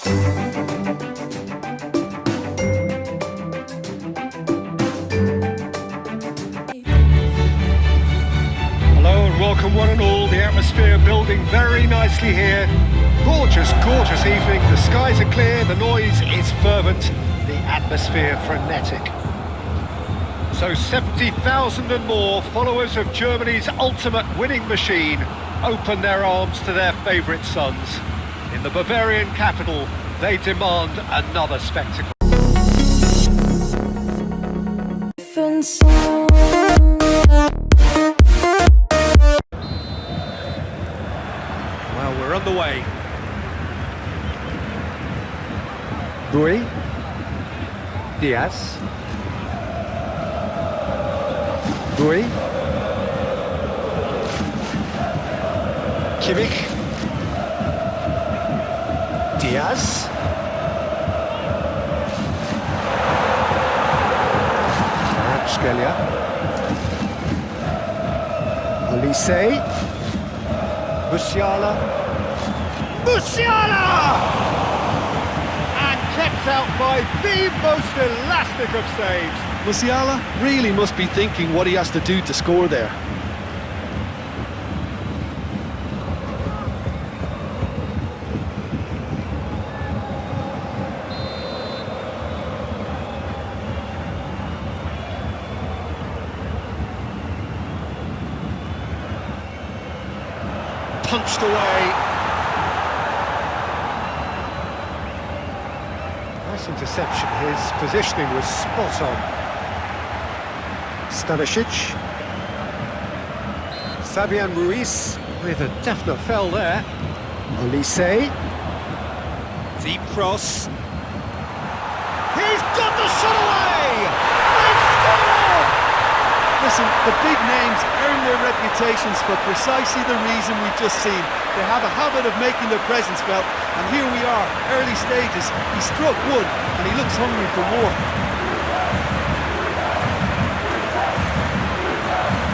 Hello and welcome one and all. The atmosphere building very nicely here. Gorgeous, gorgeous evening. The skies are clear, the noise is fervent, the atmosphere frenetic. So 70,000 and more followers of Germany's ultimate winning machine open their arms to their favourite sons. In the Bavarian capital, they demand another spectacle. Well, we're on the way. Doué, Diaz, Doué, Khvicha, Diaz, Kvaratskhelia, Olise, Musiala! Kept out by the most elastic of saves. Musiala really must be thinking what he has to do to score there. Punched away. Nice interception, his positioning was spot on. Stanišić. Fabian Ruiz with a definite fell there. Olise. Deep cross. He's got the shot away! They've scored! Listen, the big names earn their reputations for precisely the reason we've just seen. They have a habit of making their presence felt, and here we are, early stages. He struck one, and he looks hungry for more.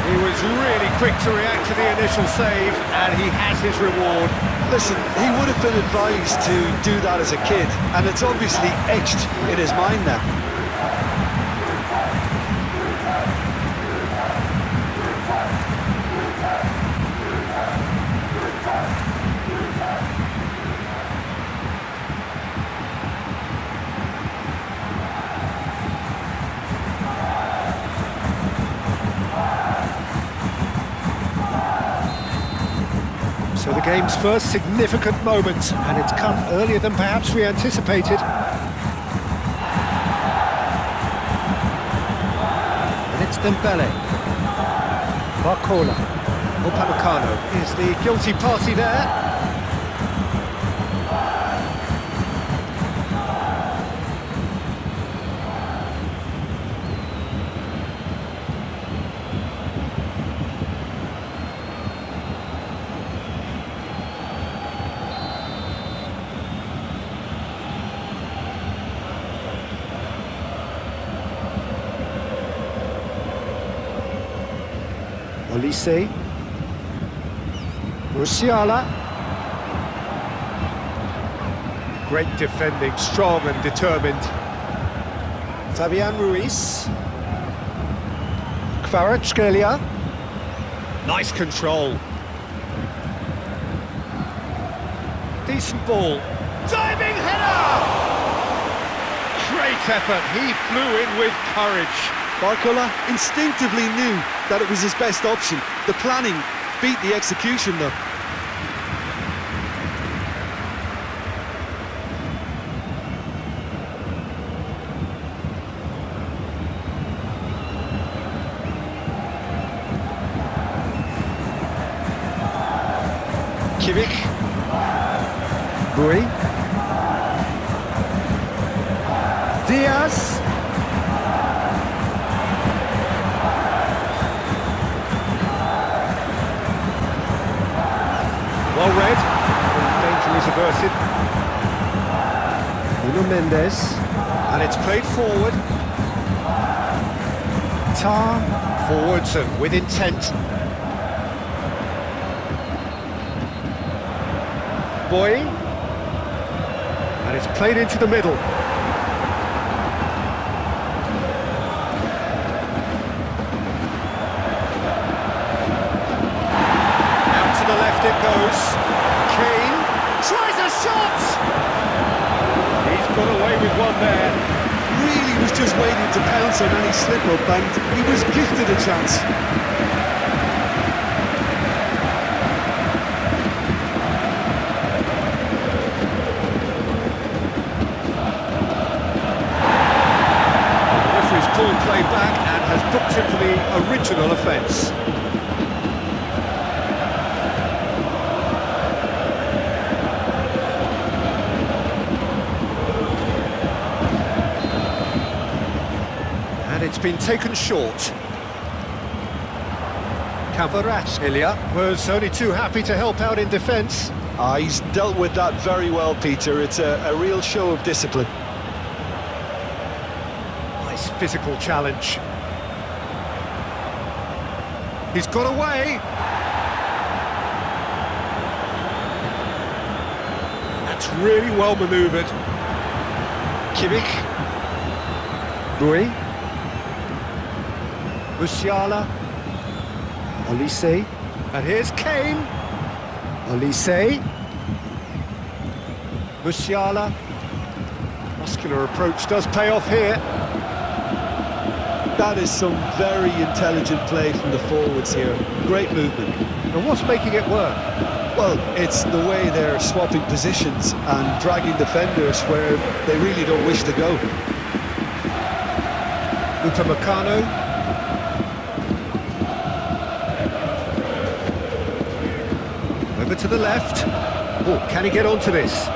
He was really quick to react to the initial save, and he has his reward. Listen, he would have been advised to do that as a kid, and it's obviously etched in his mind now. So the game's first significant moment, and it's come earlier than perhaps we anticipated. And it's Dembélé. Barcola. Upamecano is the guilty party there. Olise, Musiala. Great defending, strong and determined. Fabian Ruiz. Kvaratskhelia. Nice control. Decent ball. Diving header! Great effort, he flew in with courage. Barcola instinctively knew that it was his best option. The planning beat the execution though. Khvicha. Doué. Diaz. Well read, danger is averted. Nuno Mendes, and it's played forward. Tar, forwards and with intent. Boy, and And it's played into the middle. Out to the left it goes. Kane tries a shot! He's got away with one there. Really was just waiting to pounce on any slip-up, and he was gifted a chance. The referee's pulled play back and has booked him for the original offence. And it's been taken short. Kvaratskhelia was only too happy to help out in defence. He's dealt with that very well, Peter. It's a real show of discipline. Nice physical challenge. He's got away. That's really well manoeuvred. Khvicha Doué. Musiala. Olise. And here's Kane. Olise. Musiala. Muscular approach does pay off here. That is some very intelligent play from the forwards here. Great movement. And what's making it work? Well, it's the way they're swapping positions and dragging defenders where they really don't wish to go. Upamecano. Over to the left. Oh, can he get onto this?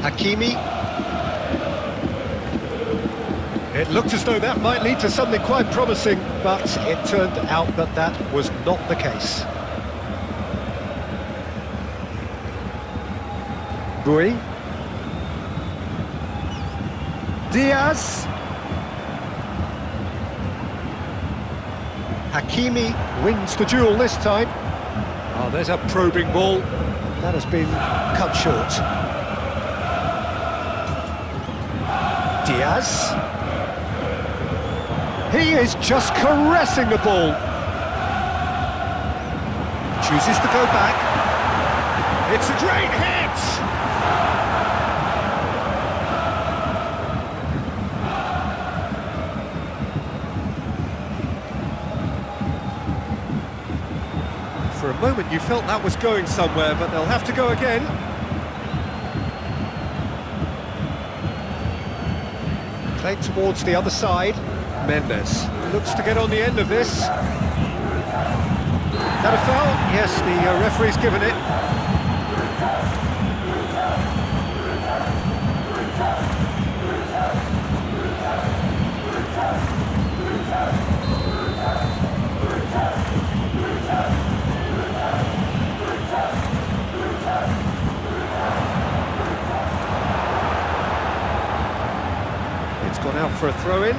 Hakimi. It looked as though that might lead to something quite promising, but it turned out that that was not the case. Doué. Diaz. Hakimi wins the duel this time. Oh, there's a probing ball. That has been cut short. Diaz. He is just caressing the ball. Chooses to go back. It's a great hit! For a moment you felt that was going somewhere, but they'll have to go again. Played towards the other side. Mendes looks to get on the end of this. That a foul? Yes, the referee's given it. It's gone out for a throw-in.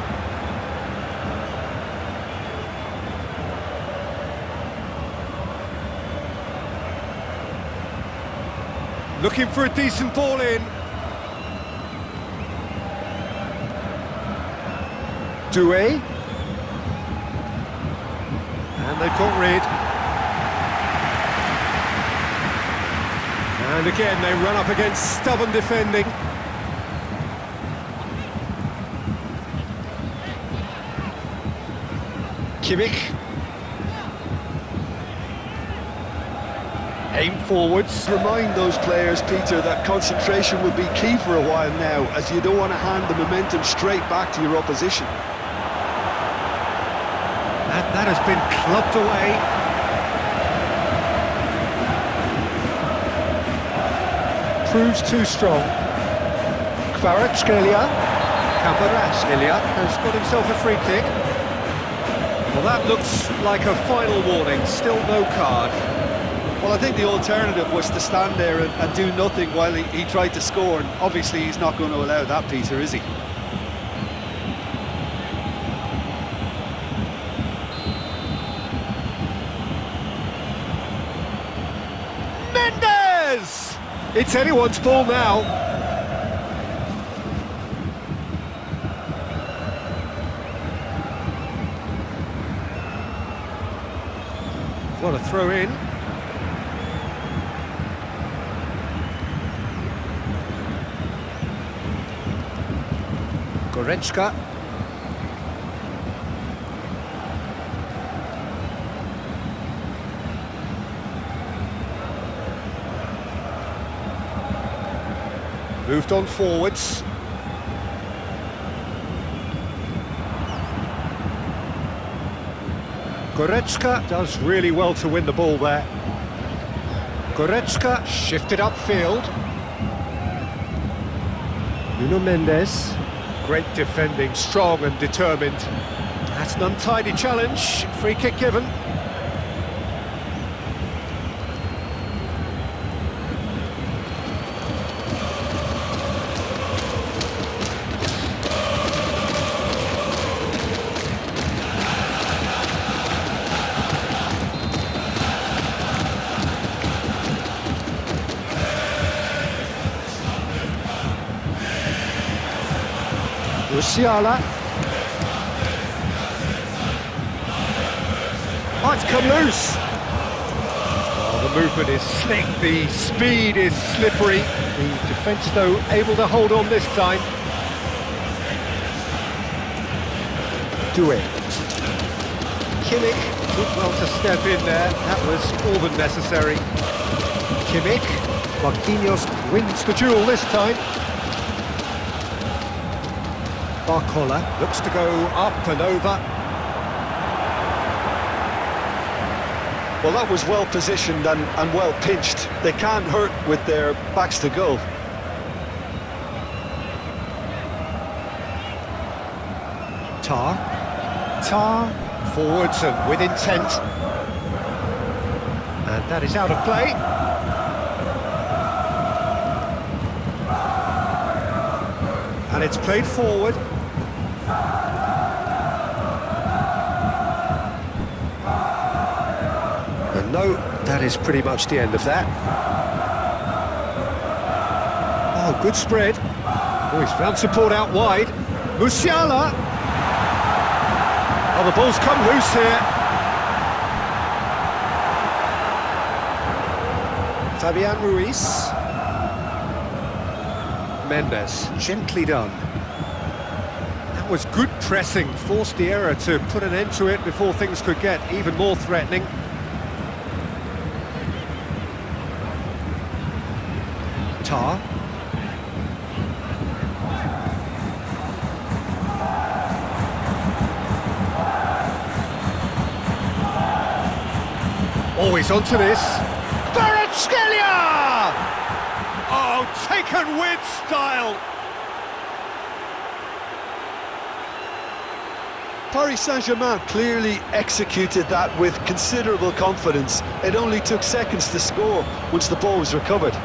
Looking for a decent ball in. Doué. And they've got rid. And again, they run up against stubborn defending. Khvicha. Aim forwards. Remind those players, Peter, that concentration will be key for a while now, as you don't want to hand the momentum straight back to your opposition. And that has been clubbed away. Proves too strong. Kvaratskhelia has got himself a free kick. Well, that looks like a final warning, still no card. Well, I think the alternative was to stand there and do nothing while he tried to score, and obviously he's not going to allow that, Peter, is he? It's anyone's ball now. What a throw in. Goretzka. Moved on forwards. Goretzka does really well to win the ball there. Goretzka shifted upfield. Nuno Mendes. Great defending, strong and determined. That's an untidy challenge. Free kick given. Musiala. Might come loose. Oh, the movement is slick, the speed is slippery. The defence, though, able to hold on this time. Doué. Kimmich did well to step in there. That was more than necessary. Kimmich. Marquinhos wins the duel this time. Barcola looks to go up and over. Well, that was well positioned and well pinched. They can't hurt with their backs to goal. Tar forwards and with intent. And that is out of play. And it's played forward. And no, that is pretty much the end of that. Oh, good spread. Oh, he's found support out wide. Musiala. Oh, the ball's come loose here. Fabian Ruiz. Mendes, gently done. That was good pressing, forced the error to put an end to it before things could get even more threatening. Tar. Always onto this. Kvaratskhelia! Oh, taken with style! Paris Saint-Germain clearly executed that with considerable confidence. It only took seconds to score once the ball was recovered.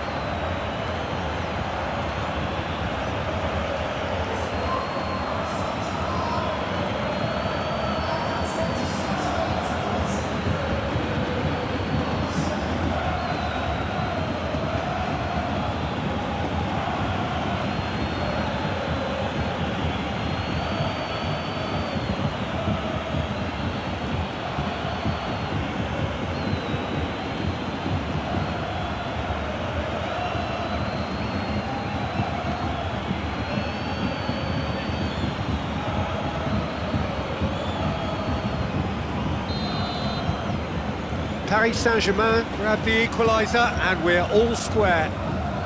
Paris Saint-Germain grabbed the equaliser and we're all square.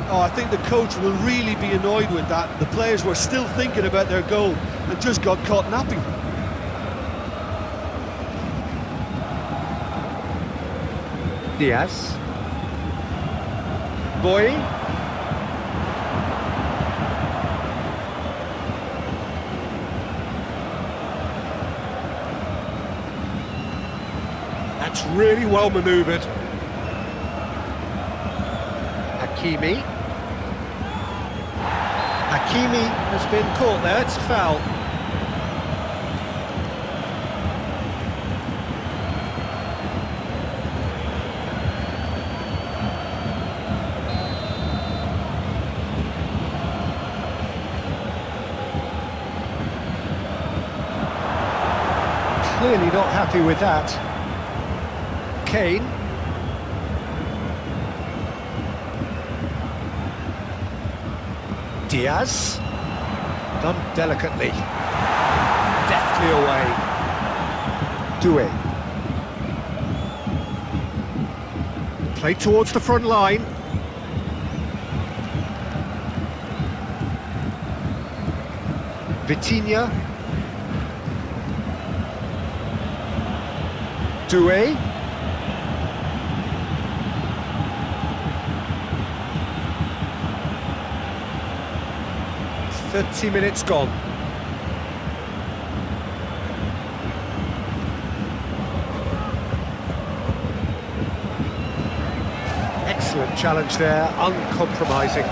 Oh, I think the coach will really be annoyed with that. The players were still thinking about their goal and just got caught napping. Diaz. Boy. That's really well manoeuvred. Hakimi. Hakimi has been caught there, it's a foul. clearly not happy with that. Kane. Diaz. Done delicately. Deftly away. Doué. Played towards the front line. Vitinha. Doué. "30 minutes gone." Excellent challenge there, uncompromising.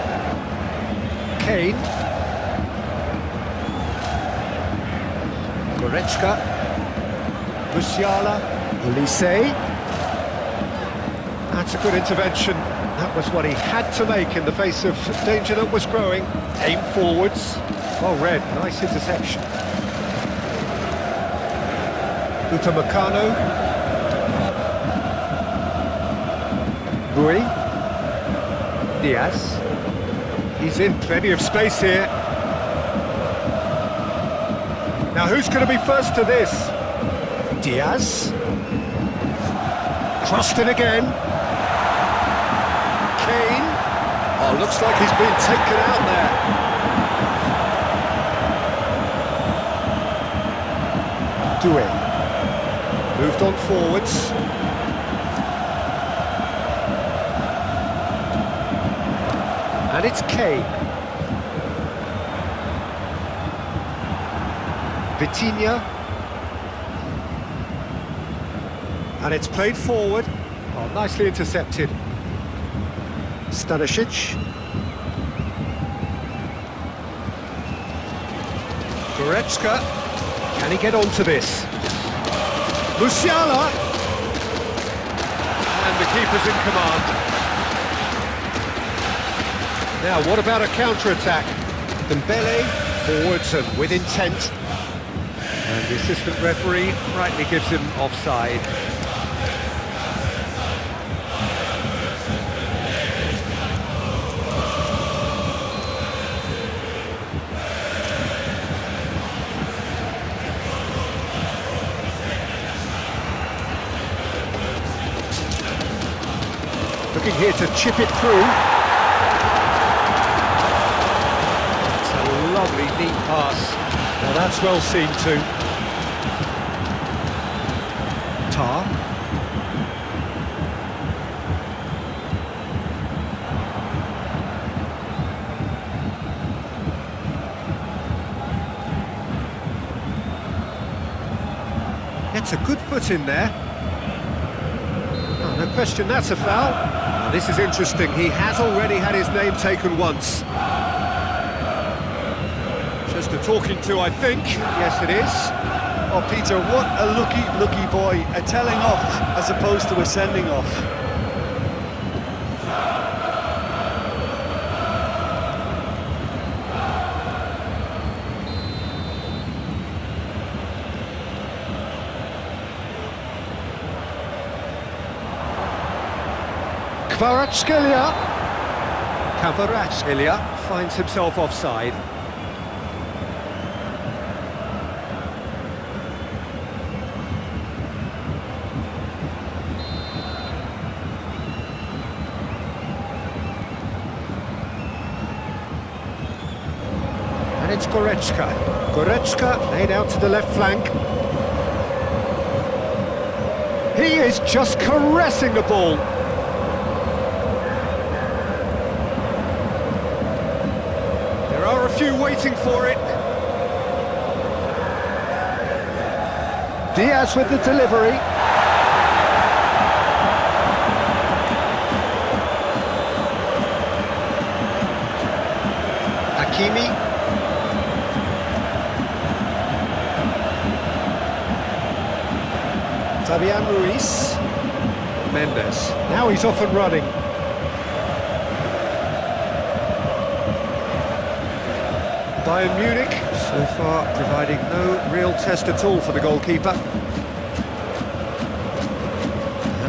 Kane. Goretzka. Musiala. Olise. That's a good intervention. That was what he had to make in the face of danger that was growing. Aim forwards. Well read, nice interception. Upamecano. Rui. Diaz. He's in plenty of space here. Now who's going to be first to this? Diaz. Crossed in again. Kane. Oh, looks like he's been taken out there. Doué. Moved on forwards. And it's Kane. Vitinha. And it's played forward. Oh, nicely intercepted. Stanišić. Goretzka. Can he get onto this? Musiala. And the keeper's in command. Now, what about a counter-attack? Dembélé, forwards and with intent. And the assistant referee rightly gives him offside. Looking here to chip it through. It's a lovely, neat pass. Now that's well seen too. Tar. Gets a good foot in there. Oh, no question, that's a foul. Now, this is interesting. He has already had his name taken once. Just a talking to, I think. Yes, it is. Oh, Peter, what a lucky boy. A telling off as opposed to a sending off. Kvaratskhelia finds himself offside. And it's Goretzka. Goretzka laid out to the left flank. He is just caressing the ball. A few waiting for it. Diaz with the delivery. Hakimi. Fabian Ruiz. Mendes. Now he's off and running. Bayern Munich, so far providing no real test at all for the goalkeeper.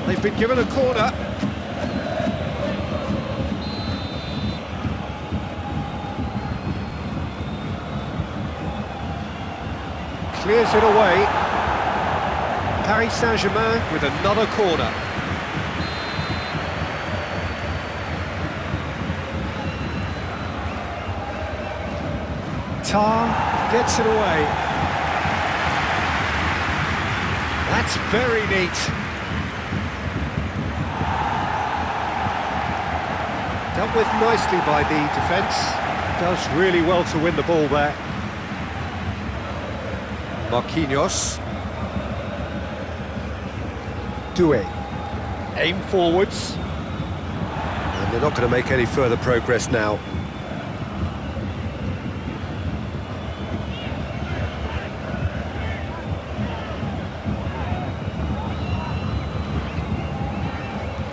And they've been given a corner. Clears it away. Paris Saint-Germain with another corner. Tar gets it away. That's very neat. Dealt with nicely by the defence. Does really well to win the ball there. Marquinhos. Doué. Aim forwards. And they're not going to make any further progress now.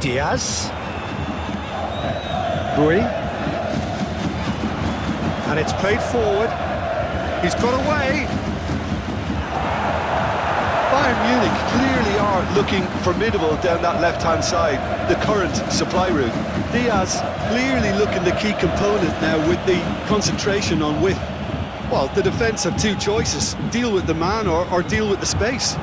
Diaz. Doué. And it's played forward. He's got away. Bayern Munich clearly are looking formidable down that left-hand side, the current supply route. Diaz clearly looking the key component now with the concentration on width. Well, the defence have two choices, deal with the man or deal with the space.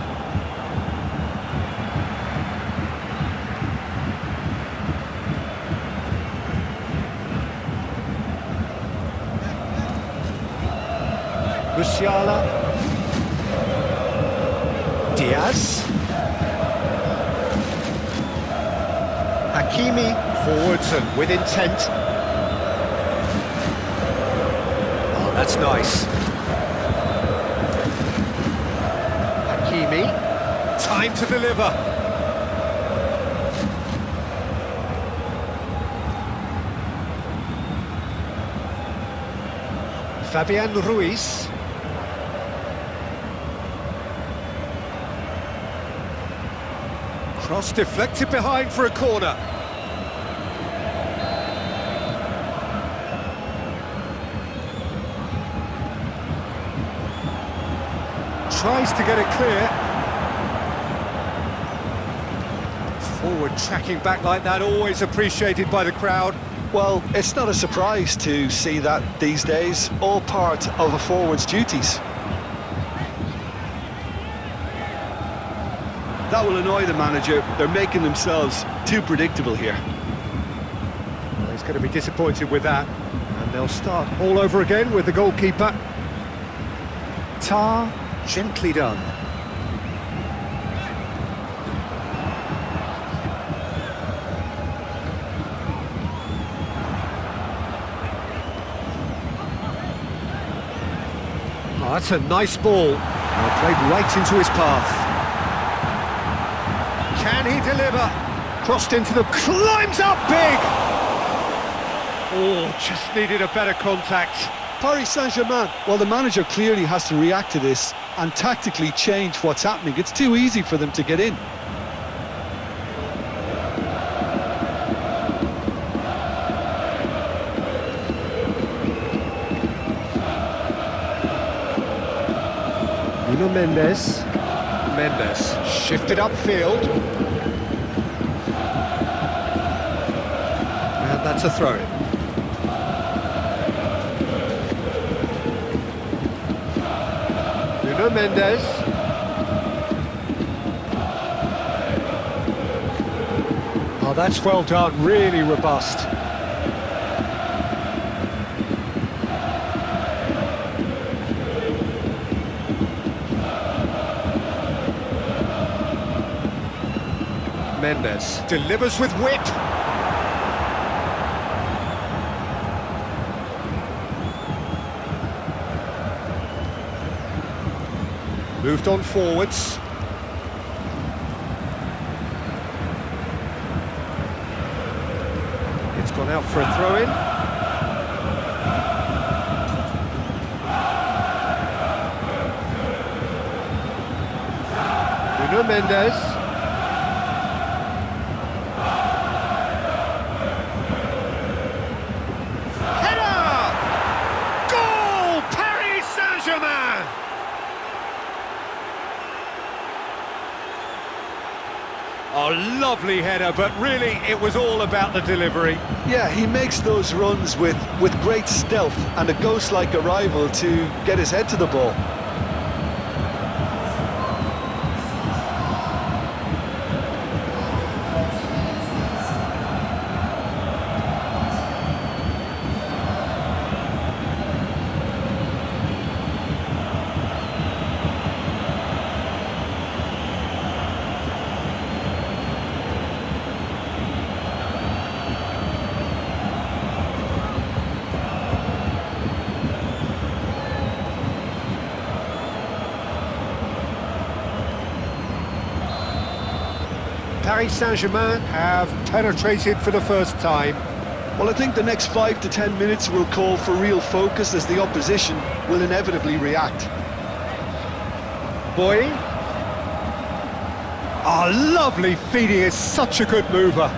Musiala. Diaz. Hakimi forwards and with intent. Oh, that's nice. Hakimi. Time to deliver. Fabian Ruiz. Cross deflected behind for a corner. Tries to get it clear. Forward tracking back like that, always appreciated by the crowd. Well, it's not a surprise to see that these days, all part of a forward's duties. That will annoy the manager. They're making themselves too predictable here. Well, he's going to be disappointed with that. And they'll start all over again with the goalkeeper. Tar, gently done. Oh, that's a nice ball. Well, played right into his path. Can he deliver? Crossed into the... climbs up big! Oh, just needed a better contact. Paris Saint-Germain, well, the manager clearly has to react to this and tactically change what's happening. It's too easy for them to get in. Mendes. Mendes shifted upfield. And that's a throw-in. Nuno Mendes. Oh, that's well done, really robust. Mendes delivers with whip. Moved on forwards. It's gone out for a throw-in. Nuno Mendes. Oh, lovely header, but really it was all about the delivery. Yeah, he makes those runs with great stealth and a ghost-like arrival to get his head to the ball. Paris Saint-Germain have penetrated for the first time. Well, I think the next 5 to 10 minutes will call for real focus as the opposition will inevitably react. Boy. Oh, lovely feeding, is such a good mover.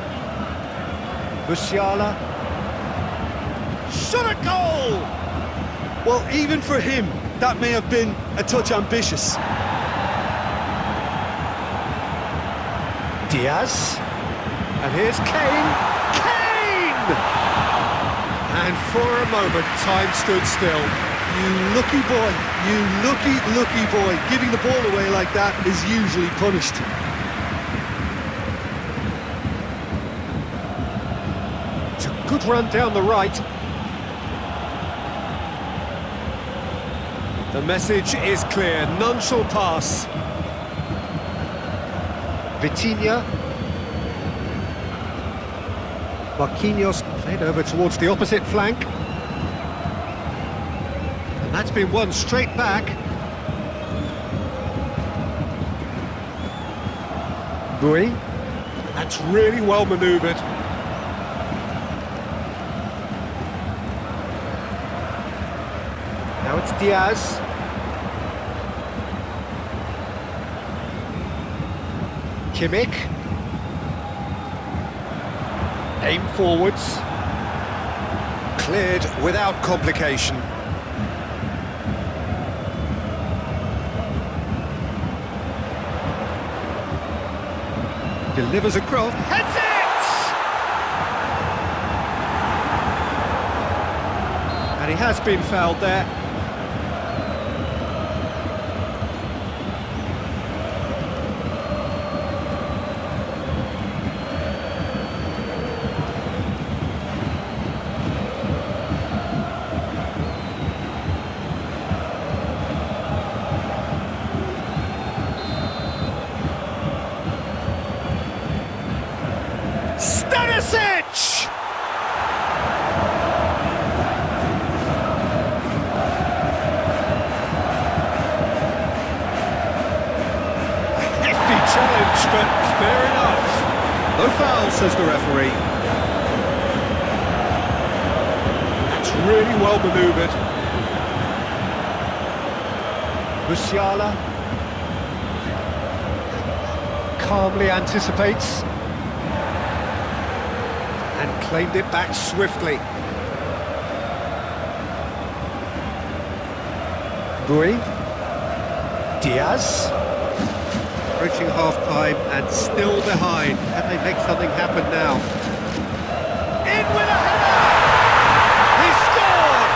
Musiala. Shot a goal! Well, even for him, that may have been a touch ambitious. Diaz, and here's Kane. Kane! And for a moment, time stood still. You lucky boy, you lucky boy. Giving the ball away like that is usually punished. It's a good run down the right. The message is clear, none shall pass. Vitinha. Marquinhos played over towards the opposite flank. And that's been won straight back. Doué. That's really well manoeuvred. Now it's Diaz. Kimmich. Aim forwards. Cleared without complication. Delivers a cross. Heads it! And he has been fouled there. Stanišić! A hefty challenge, but fair enough. No foul, says the referee. That's really well manoeuvred. Musiala calmly anticipates. And claimed it back swiftly. Doué. Diaz. Approaching half-time and still behind. Can they make something happen now? In with a header! He scored!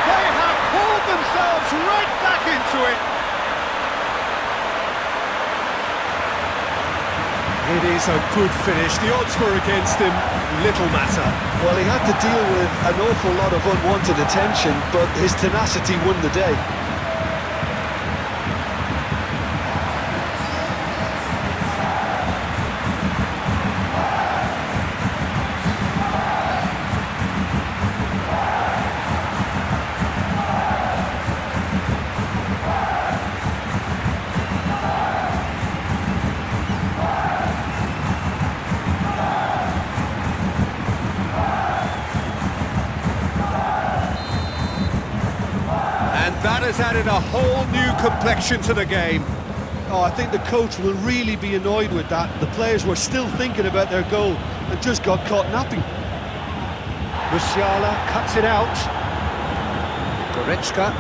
They have hauled themselves right back into it. It is a good finish. The odds were against him, little matter. Well, he had to deal with an awful lot of unwanted attention, but his tenacity won the day. That has added a whole new complexion to the game. Oh, I think the coach will really be annoyed with that. The players were still thinking about their goal and just got caught napping. Musiala cuts it out. Goretzka.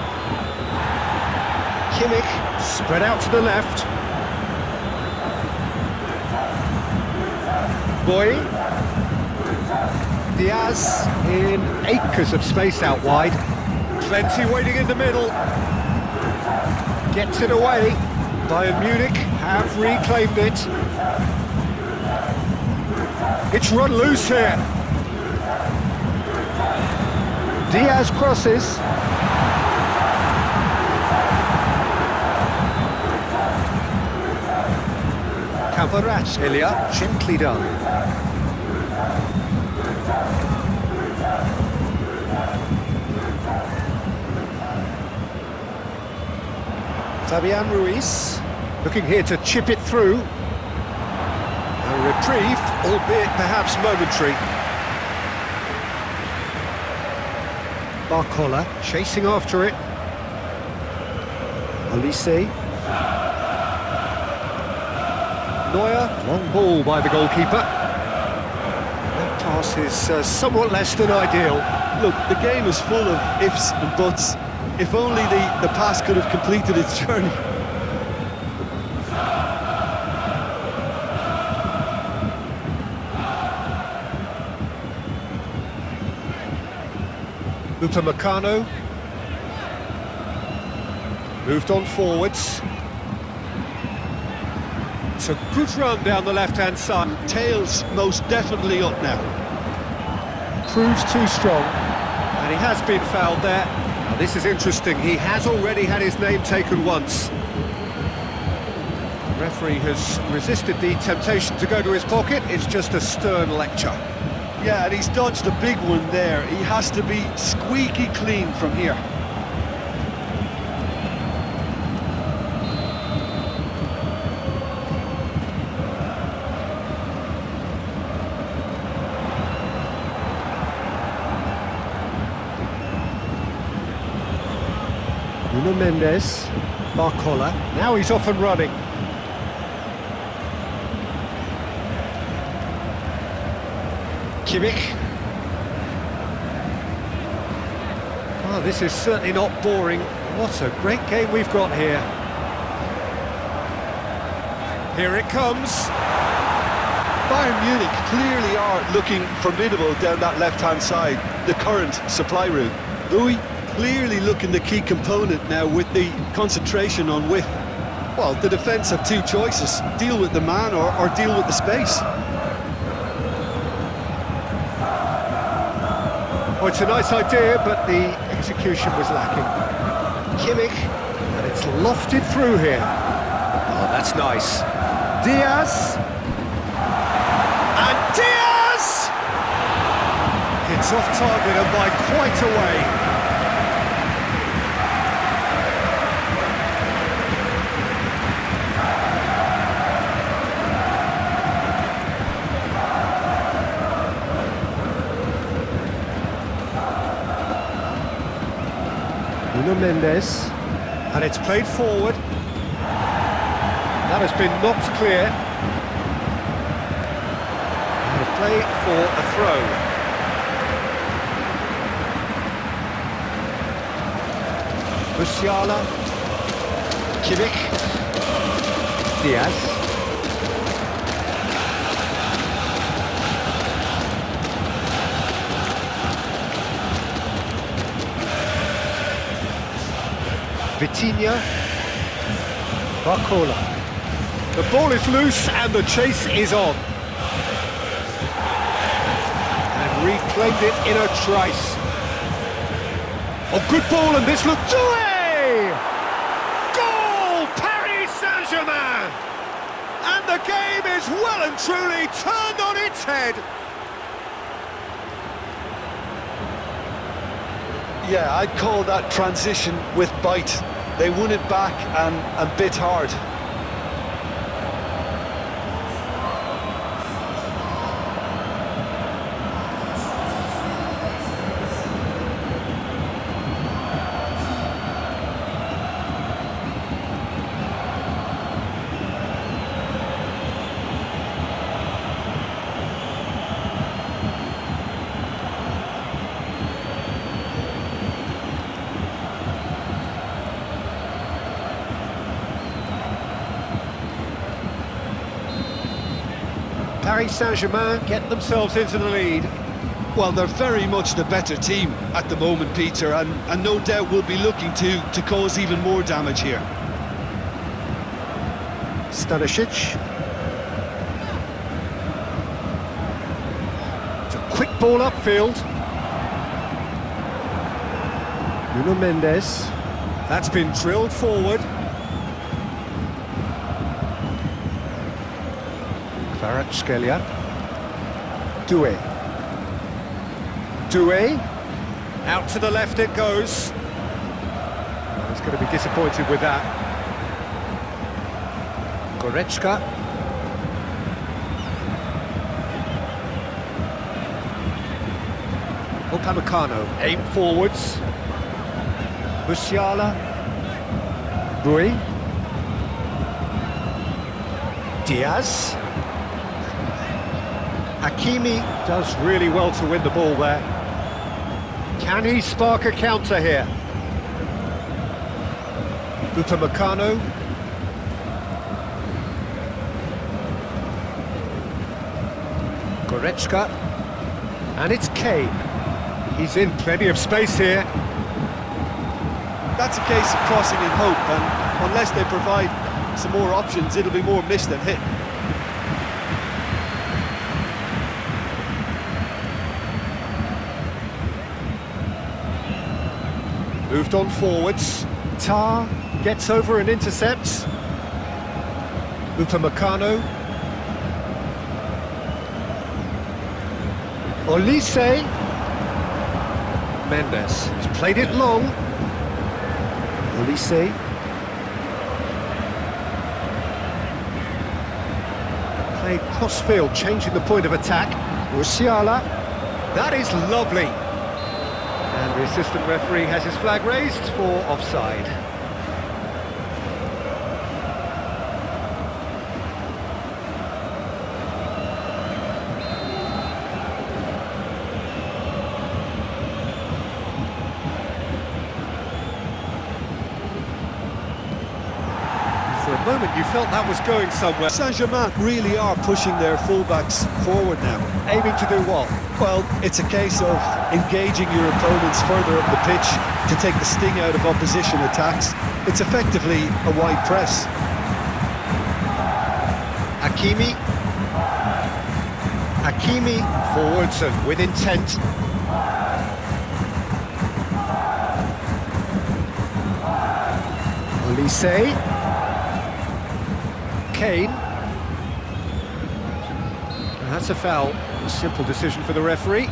Kimmich spread out to the left. Boy. Diaz in acres of space out wide. Plenty waiting in the middle. Gets it away. Bayern Munich have reclaimed it. It's run loose here. Diaz crosses. Kvaratskhelia, gently done. Fabian Ruiz, looking here to chip it through. A reprieve, albeit perhaps momentary. Barcola chasing after it. Olise. Neuer, long ball by the goalkeeper. That pass is somewhat less than ideal. Look, the game is full of ifs and buts. If only the pass could have completed its journey. Upamecano moved on forwards. It's a good run down the left-hand side. Tails most definitely up now. Proves too strong, and he has been fouled there. Now, this is interesting. He has already had his name taken once. The referee has resisted the temptation to go to his pocket. It's just a stern lecture. Yeah, and he's dodged a big one there. He has to be squeaky clean from here. Nuno Mendes, Barcola. Now he's off and running. Khvicha. Oh, this is certainly not boring. What a great game we've got here. Here it comes. Bayern Munich clearly are looking formidable down that left-hand side, the current supply route. Louis clearly looking the key component now with the concentration on width. Well, the defence have two choices: deal with the man or deal with the space. Oh, it's a nice idea, but the execution was lacking. Khvicha, and it's lofted through here. Oh, that's nice. Diaz. And Diaz! It's off target and by quite a way. Nuno Mendes, and it's played forward. That has been knocked clear. And a play for a throw. Musiala, Khvicha, Diaz. Vitinha, Barcola. The ball is loose and the chase is on. And reclaimed it in a trice. Oh, good ball, and this looked Doué! Goal! Paris Saint-Germain! And the game is well and truly turned on its head. Yeah, I'd call that transition with bite. They won it back and bit hard. Paris Saint-Germain get themselves into the lead. Well, they're very much the better team at the moment, Peter, and no doubt will be looking to cause even more damage here. Stanišić. It's a quick ball upfield. Nuno Mendes. That's been drilled forward. Kvaratskhelia. Doué. Doué. Out to the left it goes. He's going to be disappointed with that. Goretzka. Upamecano. Aim forwards. Musiala. Rui. Diaz. Hakimi does really well to win the ball there. Can he spark a counter here? Upamecano. Goretzka. And it's Kane. He's in plenty of space here. That's a case of crossing in hope, and unless they provide some more options, it'll be more miss than hit. Moved on forwards. Tar gets over and intercepts. Upamecano. Olise. Mendes has played it long. Olise. Played cross-field, changing the point of attack. Musiala. That is lovely. And the assistant referee has his flag raised for offside. For a moment you felt that was going somewhere. Saint-Germain really are pushing their fullbacks forward now. Aiming to do what? Well, it's a case of engaging your opponents further up the pitch to take the sting out of opposition attacks. It's effectively a wide press. Hakimi. Hakimi forwards and with intent. Olise. Kane. And that's a foul. A simple decision for the referee.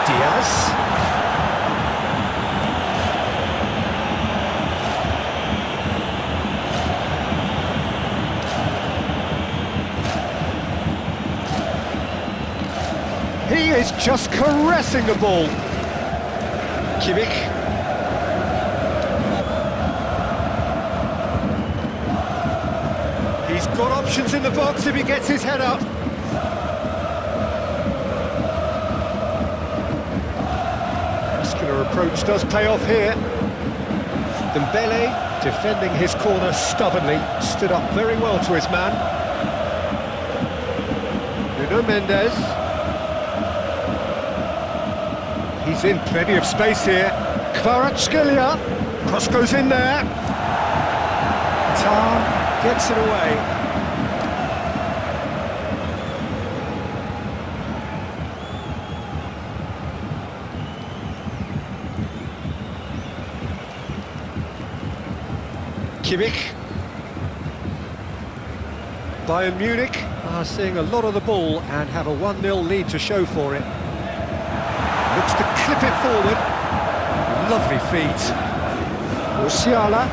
Diaz. He is just caressing the ball. Kimmich. He's got options in the box if he gets his head up. Muscular approach does pay off here. Dembélé, defending his corner stubbornly, stood up very well to his man. Nuno Mendes. He's in plenty of space here. Kvaratskhelia. Cross goes in there. Tar gets it away. Kimmich. Bayern Munich are seeing a lot of the ball and have a 1-0 lead to show for it. Looks to clip it forward. Lovely feet. Musiala.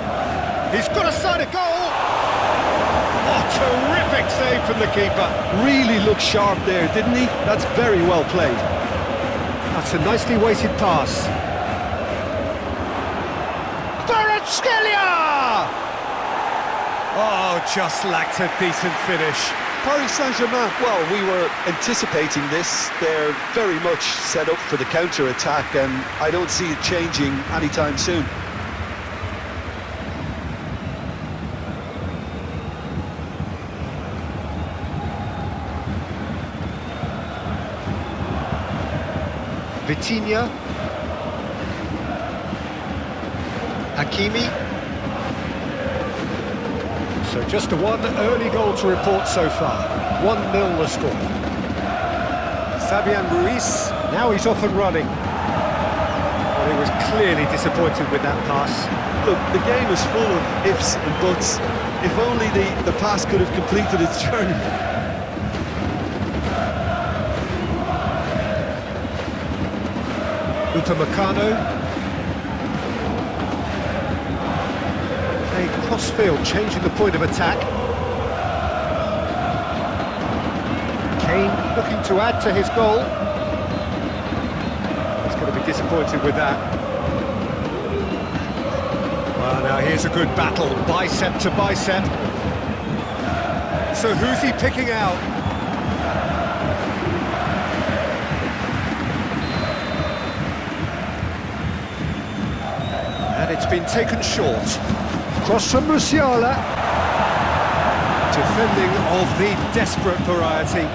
He's got a side of goal. Oh, terrific save from the keeper. Really looked sharp there, didn't he? That's very well played. That's a nicely weighted pass. Kvaratskhelia! Oh, just lacked a decent finish. Paris Saint-Germain, well, we were anticipating this. They're very much set up for the counter-attack, and I don't see it changing anytime soon. Vitinha. Hakimi. So just a one early goal to report so far. 1-0 the score. Fabian Ruiz, now he's off and running. Well, he was clearly disappointed with that pass. Look, the game is full of ifs and buts. If only the pass could have completed its journey. Upamecano. Crossfield, changing the point of attack. Kane looking to add to his goal. He's going to be disappointed with that. Well, now here's a good battle, bicep to bicep. So who's he picking out? And it's been taken short. Cross from Musiala. Defending of the desperate variety.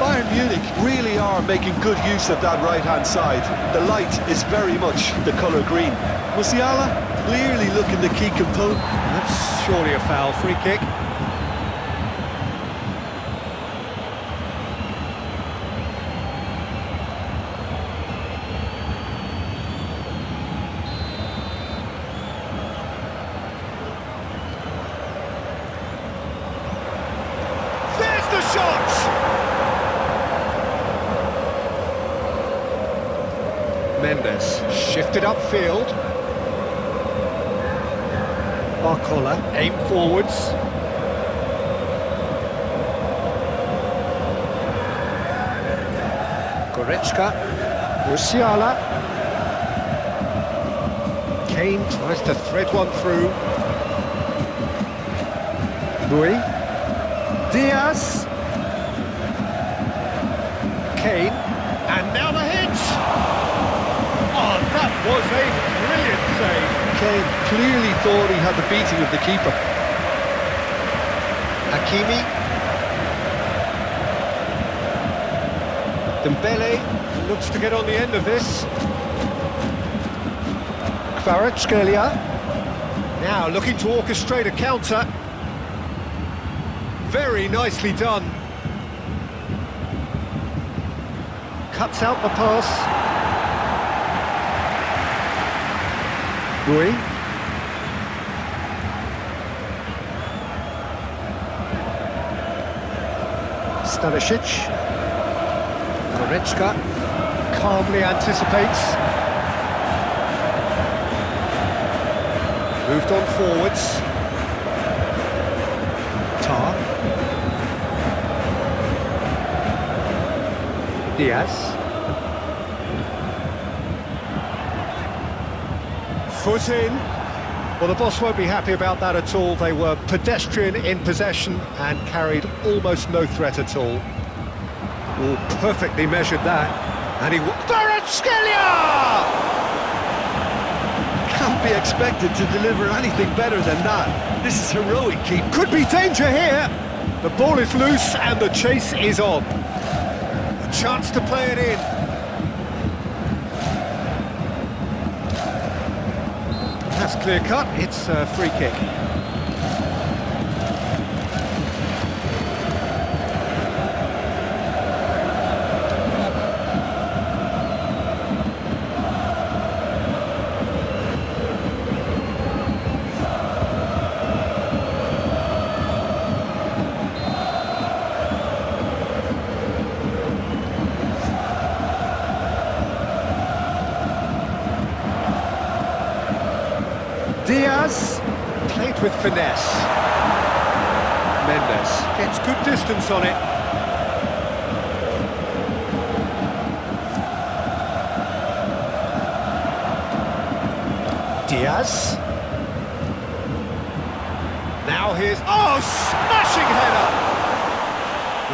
Bayern Munich really are making good use of that right-hand side. The light is very much the colour green. Musiala clearly looking the key component. That's surely a foul, free kick. Shot! Mendes shifted upfield. Barcola aimed forwards. Goretzka. Musiala. Kane tries to thread one through. Doué. Diaz. Kane, and now the hit! Oh, that was a brilliant save. Kane clearly thought he had the beating of the keeper. Hakimi. Dembélé looks to get on the end of this. Kvaratskhelia. Now looking to orchestrate a counter. Very nicely done. Cuts out the pass. Doué. Stanišić. Goretzka calmly anticipates. Moved on forwards. Tar. Diaz. Foot in. Well, the boss won't be happy about that at all. They were pedestrian in possession and carried almost no threat at all. Oh, perfectly measured that. And he... Kvaratskhelia! Can't be expected to deliver anything better than that. This is heroic keep. Could be danger here. The ball is loose and the chase is on. A chance to play it in. That's clear cut. It's a free kick. Diaz, played with finesse. Mendes gets good distance on it. Diaz. Now here's... Oh, smashing header!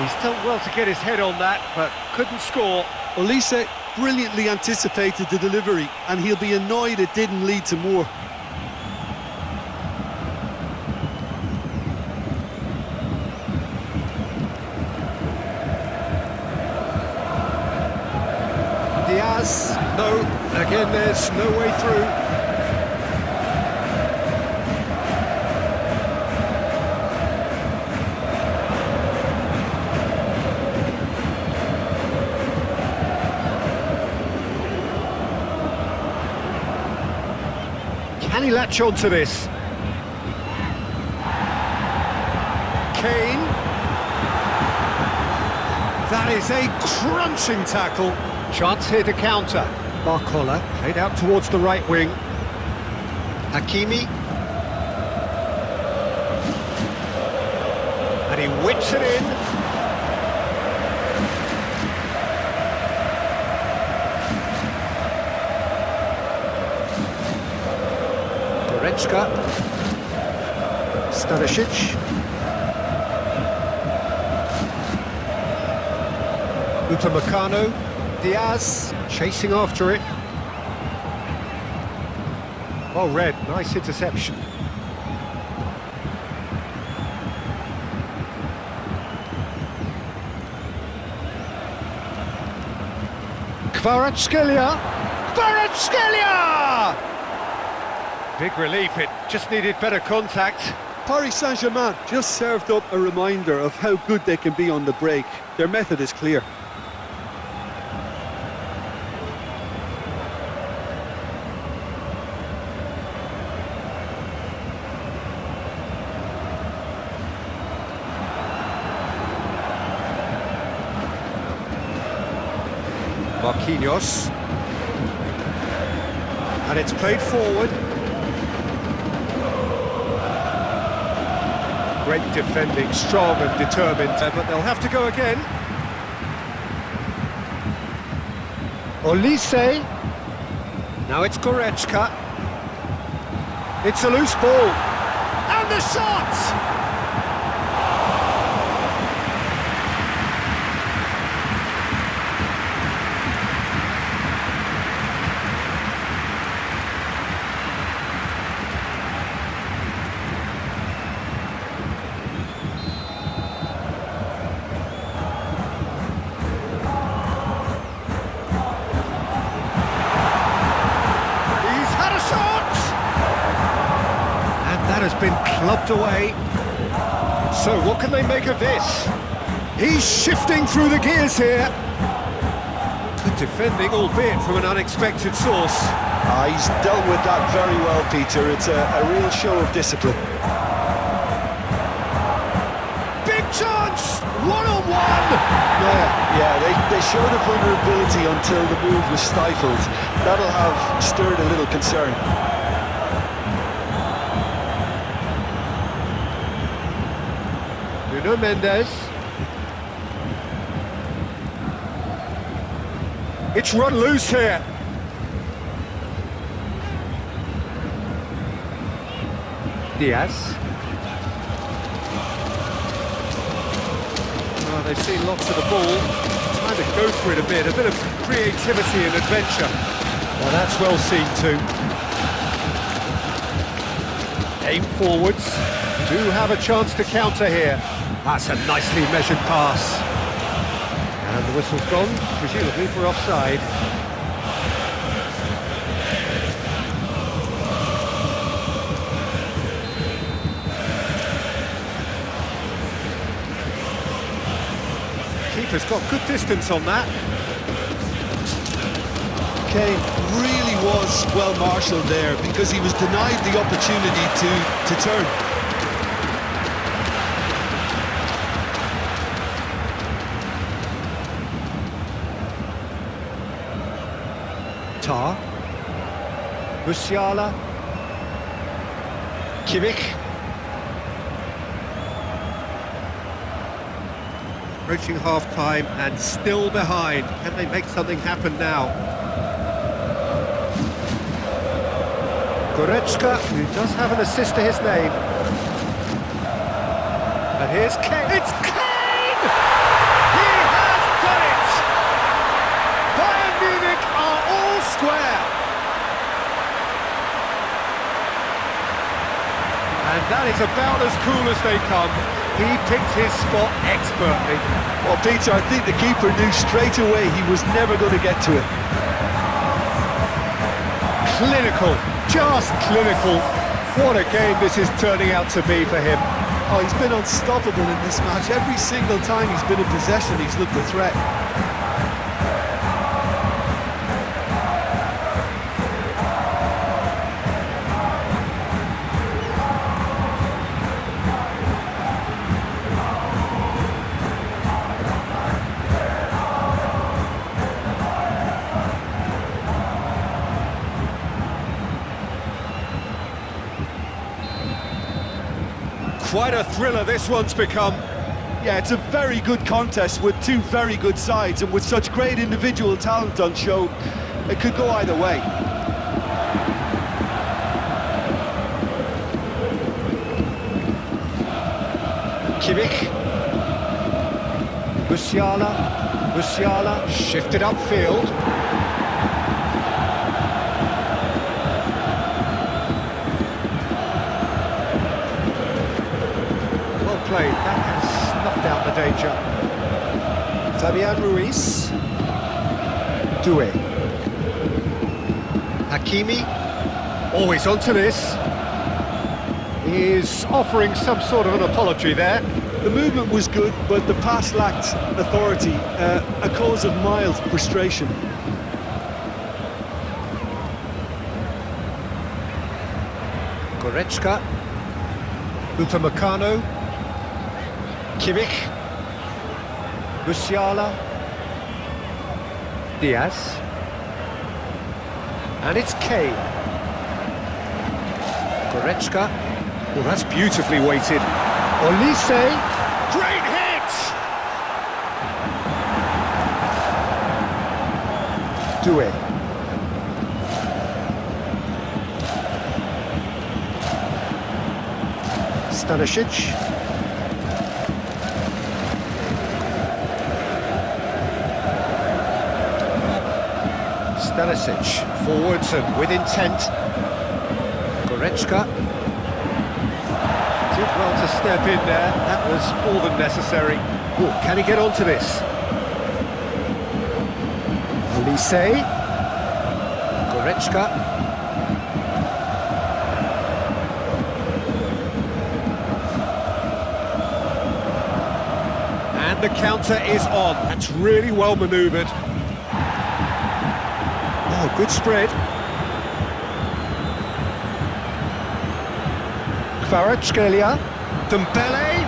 He's done well to get his head on that, but couldn't score. Olise brilliantly anticipated the delivery, and he'll be annoyed it didn't lead to more. Diaz, no, again there's no way through. Can he latch on to this? Kane. That is a crunching tackle. Chance here to counter. Barcola played out towards the right wing. Hakimi. And he whips it in. Khvicha Stanišić. Upamecano. Diaz chasing after it. Well read, nice interception. Kvaratskhelia! Kvaratskhelia! Big relief, it just needed better contact. Paris Saint-Germain just served up a reminder of how good they can be on the break. Their method is clear. Marquinhos. And it's played forward. Great defending, strong and determined, but they'll have to go again. Olise. Now it's Khvicha. It's a loose ball. And the shot! Has been clubbed away. So what can they make of this? He's shifting through the gears here. Good defending, albeit from an unexpected source. He's dealt with that very well, Peter. It's a real show of discipline. Big chance! One-on-one! Yeah, they showed a vulnerability until the move was stifled. That'll have stirred a little concern. Mendes. It's run loose here. Diaz. Oh, they've seen lots of the ball. Trying to go for it a bit of creativity and adventure. Well, that's well seen too. Aim forwards. Do have a chance to counter here. That's a nicely measured pass. And the whistle's gone, presumably for offside. Keeper's got good distance on that. Kane really was well marshalled there because he was denied the opportunity to turn. Musiala. Kimmich. Approaching half-time and still behind. Can they make something happen now? Khvicha, who does have an assist to his name. And here's Kane. It's Kane! He has done it! Bayern Munich are all square. And that is about as cool as they come. He picked his spot expertly. Well, Peter, I think the keeper knew straight away he was never going to get to it. Clinical, just clinical. What a game this is turning out to be for him. Oh, he's been unstoppable in this match. Every single time he's been in possession, he's looked a threat. Quite a thriller this one's become. Yeah, it's a very good contest with two very good sides, and with such great individual talent on show, it could go either way. Khvicha Musiala shifted upfield. Played. That has snuffed out the danger. Fabian Ruiz. Doué. Hakimi. Always onto this. He's offering some sort of an apology there. The movement was good, but the pass lacked authority, a cause of mild frustration. Goretzka. Upamecano. Khvicha, Musiala, Diaz, and it's Kane. Goretzka, well that's beautifully weighted. Olise, great hit! Doué. Stanišić. Stanišić forwards and with intent. Goretzka did well to step in there. That was more than necessary. Ooh, can he get onto this? Olise. Goretzka. And the counter is on. That's really well manoeuvred. Oh, good spread. Kvaratskhelia. Dembélé.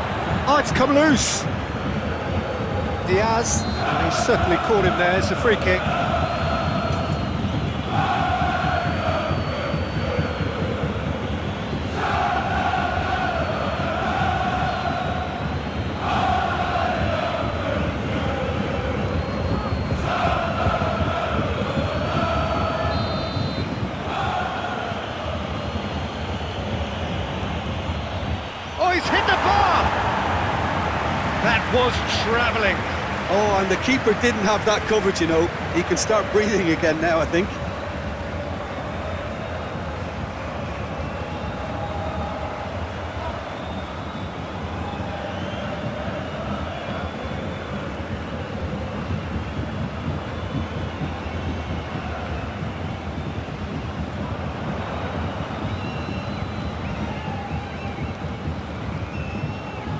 Oh, it's come loose. Diaz. And he's certainly caught him there. It's a free kick. That was travelling. Oh, and the keeper didn't have that covered, you know. He can start breathing again now, I think.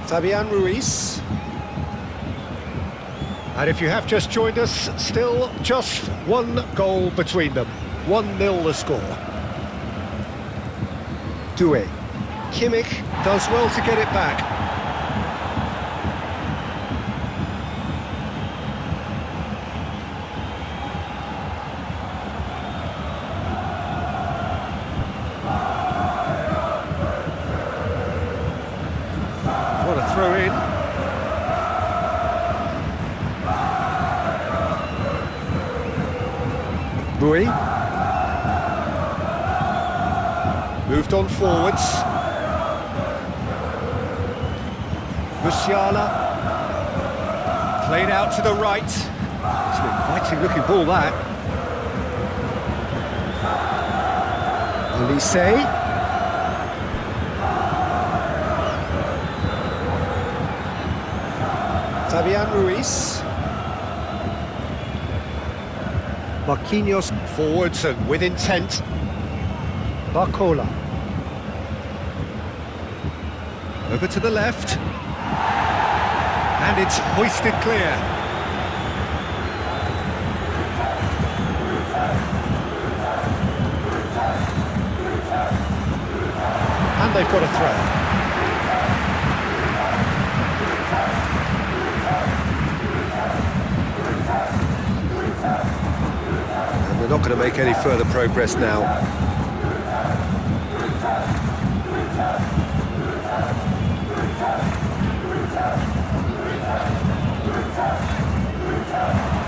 Fabian Ruiz. And if you have just joined us, still just one goal between them. 1-0 the score. Doué. Khvicha does well to get it back. What a throw in. Doué. Moved on forwards. Musiala. Played out to the right. It's an inviting looking ball, that. Olise. Fabian Ruiz. Marquinhos forwards and with intent. Barcola. Over to the left. And it's hoisted clear. And they've got a throw. And they're not going to make any further progress now.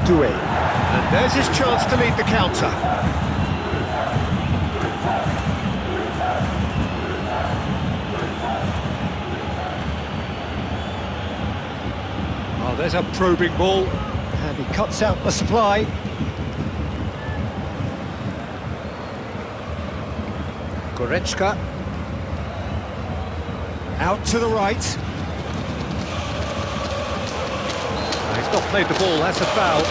Doué. And there's his chance to lead the counter. Oh, there's a probing ball. And he cuts out the supply. Goretzka. Out to the right. He's not played the ball, that's a foul.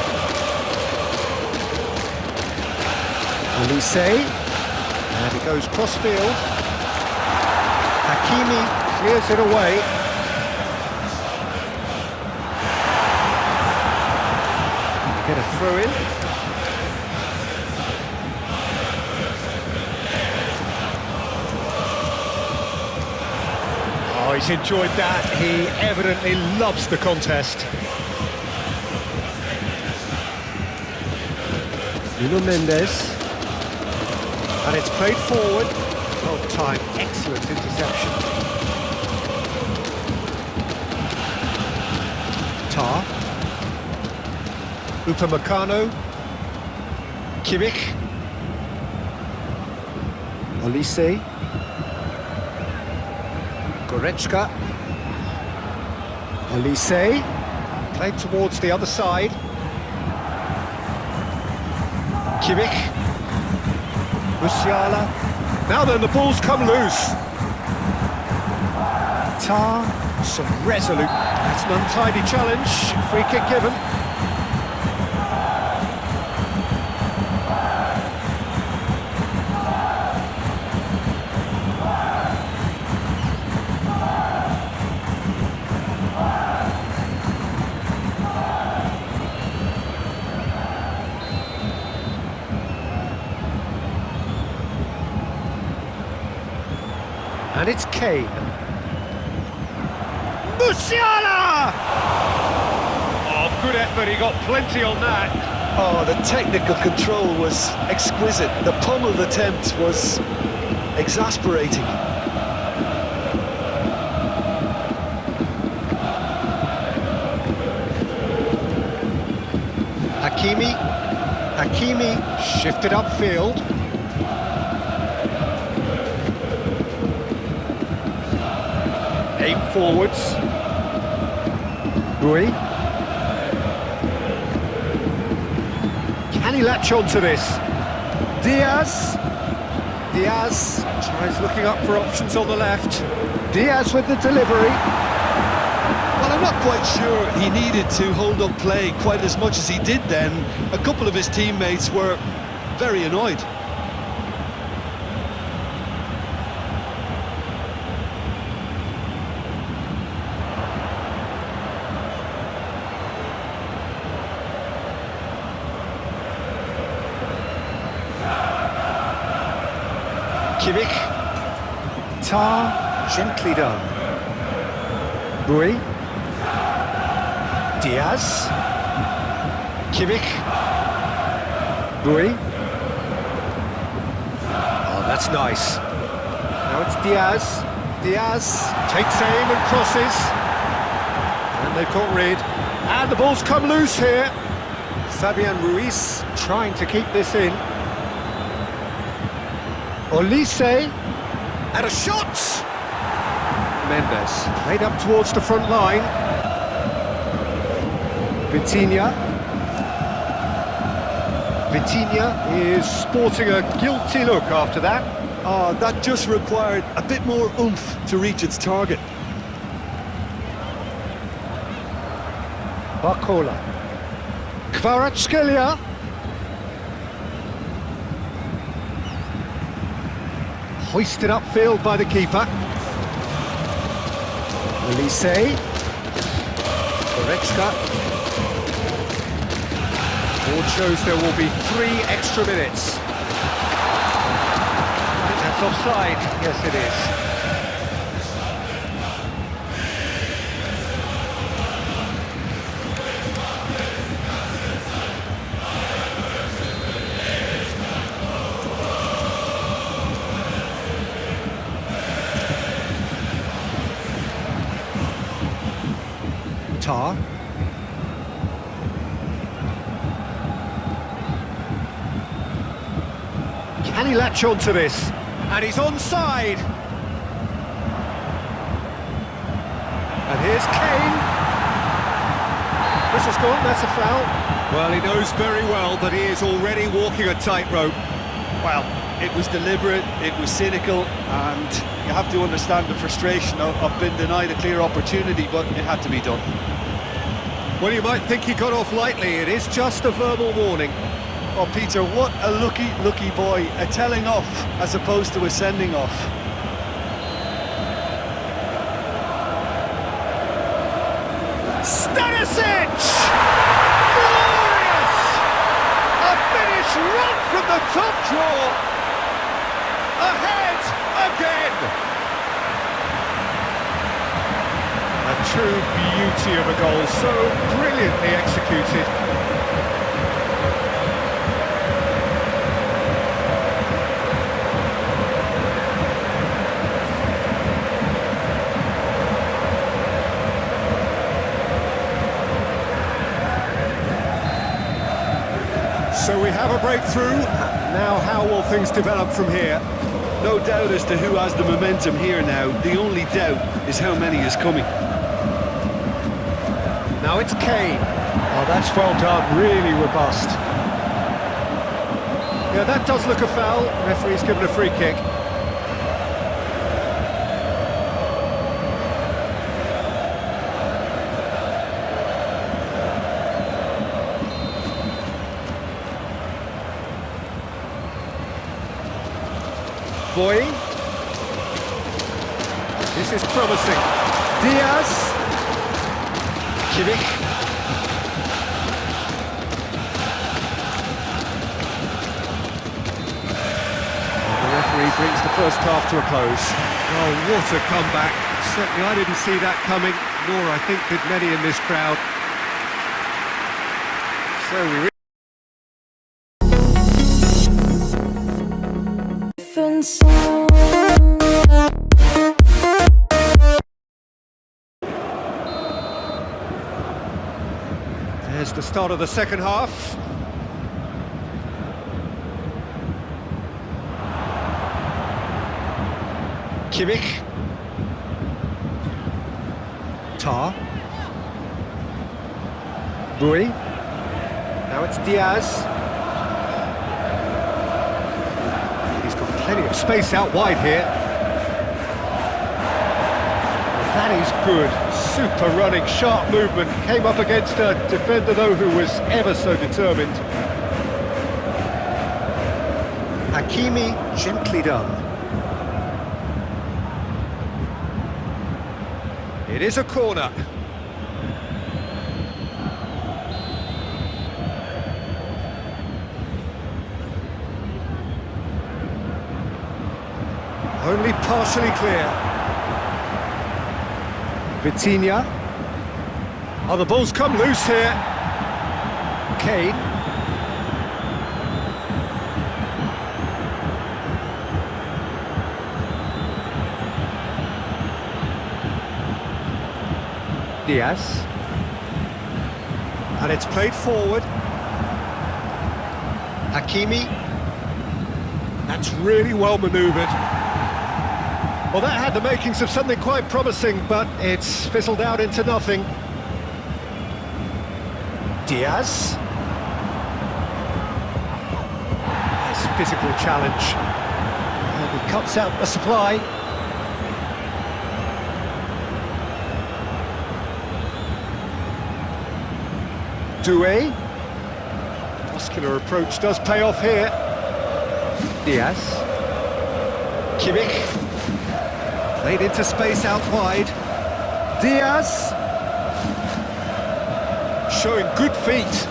Olise, and he goes cross-field. Hakimi clears it away. Get a throw in. Oh, he's enjoyed that. He evidently loves the contest. Nuno Mendes, and it's played forward. Well timed, excellent interception. Tar, Upamecano, Kimmich, Olise, Goretzka, Olise, played towards the other side. Kimmich, Musiala. Now then, the ball's come loose. Tar, some resolute. That's an untidy challenge. Free kick given. And it's Kane. Musiala! Oh, good effort, he got plenty on that. Oh, the technical control was exquisite. The pummeled attempt was exasperating. Hakimi shifted upfield. Aim forwards. Doué. Can he latch on to this? Diaz. Diaz tries looking up for options on the left. Diaz with the delivery. Well, I'm not quite sure he needed to hold up play quite as much as he did then. A couple of his teammates were very annoyed. Kimmich. Tar, gently done. Doué. Diaz. Kimmich. Doué. Oh, that's nice. Now it's Diaz. Diaz takes aim and crosses. And they've got rid. And the ball's come loose here. Fabian Ruiz trying to keep this in. Olise, and a shot! Mendes. Made up towards the front line. Vitinha. Vitinha is sporting a guilty look after that. Oh, that just required a bit more oomph to reach its target. Barcola. Kvaratskhelia. Hoisted upfield by the keeper. Olise. Goretzka. Board shows there will be 3 extra minutes. I think that's offside. Yes, it is. Tar. Can he latch on to this? And he's onside. And here's Kane. Whistle's gone, that's a foul. Well, he knows very well that he is already walking a tightrope. Well, it was deliberate, it was cynical, and you have to understand the frustration of being denied a clear opportunity, but it had to be done. Well, you might think he got off lightly. It is just a verbal warning. Oh, Peter, what a lucky boy. A telling off as opposed to a sending off. Stanišić! Glorious! A finish right from the top draw. Ahead again! A true beauty of a goal, so brilliantly executed. So we have a breakthrough. Now how will things develop from here? No doubt as to who has the momentum here now. The only doubt is how many is coming. Now it's Kane. Oh, that's well done, really robust. Yeah, that does look a foul. Referee's given a free kick. Boy. This is promising. Diaz. Khvicha. The referee brings the first half to a close. Oh, what a comeback. Certainly I didn't see that coming, nor I think did many in this crowd. So we There's the start of the second half. Khvicha. Tar. Doué. Now it's Diaz. He's got plenty of space out wide here. That is good. Super running, sharp movement. Came up against a defender, though, who was ever so determined. Hakimi, gently done. It is a corner. Only partially clear. Vitinha. Oh, the ball's come loose here. Kane. Diaz. And it's played forward. Hakimi. That's really well manoeuvred. Well, that had the makings of something quite promising, but it's fizzled out into nothing. Diaz. Nice physical challenge. And he cuts out the supply. Doué. Muscular approach does pay off here. Diaz. Kimmich. Played into space out wide. Diaz. Showing good feet.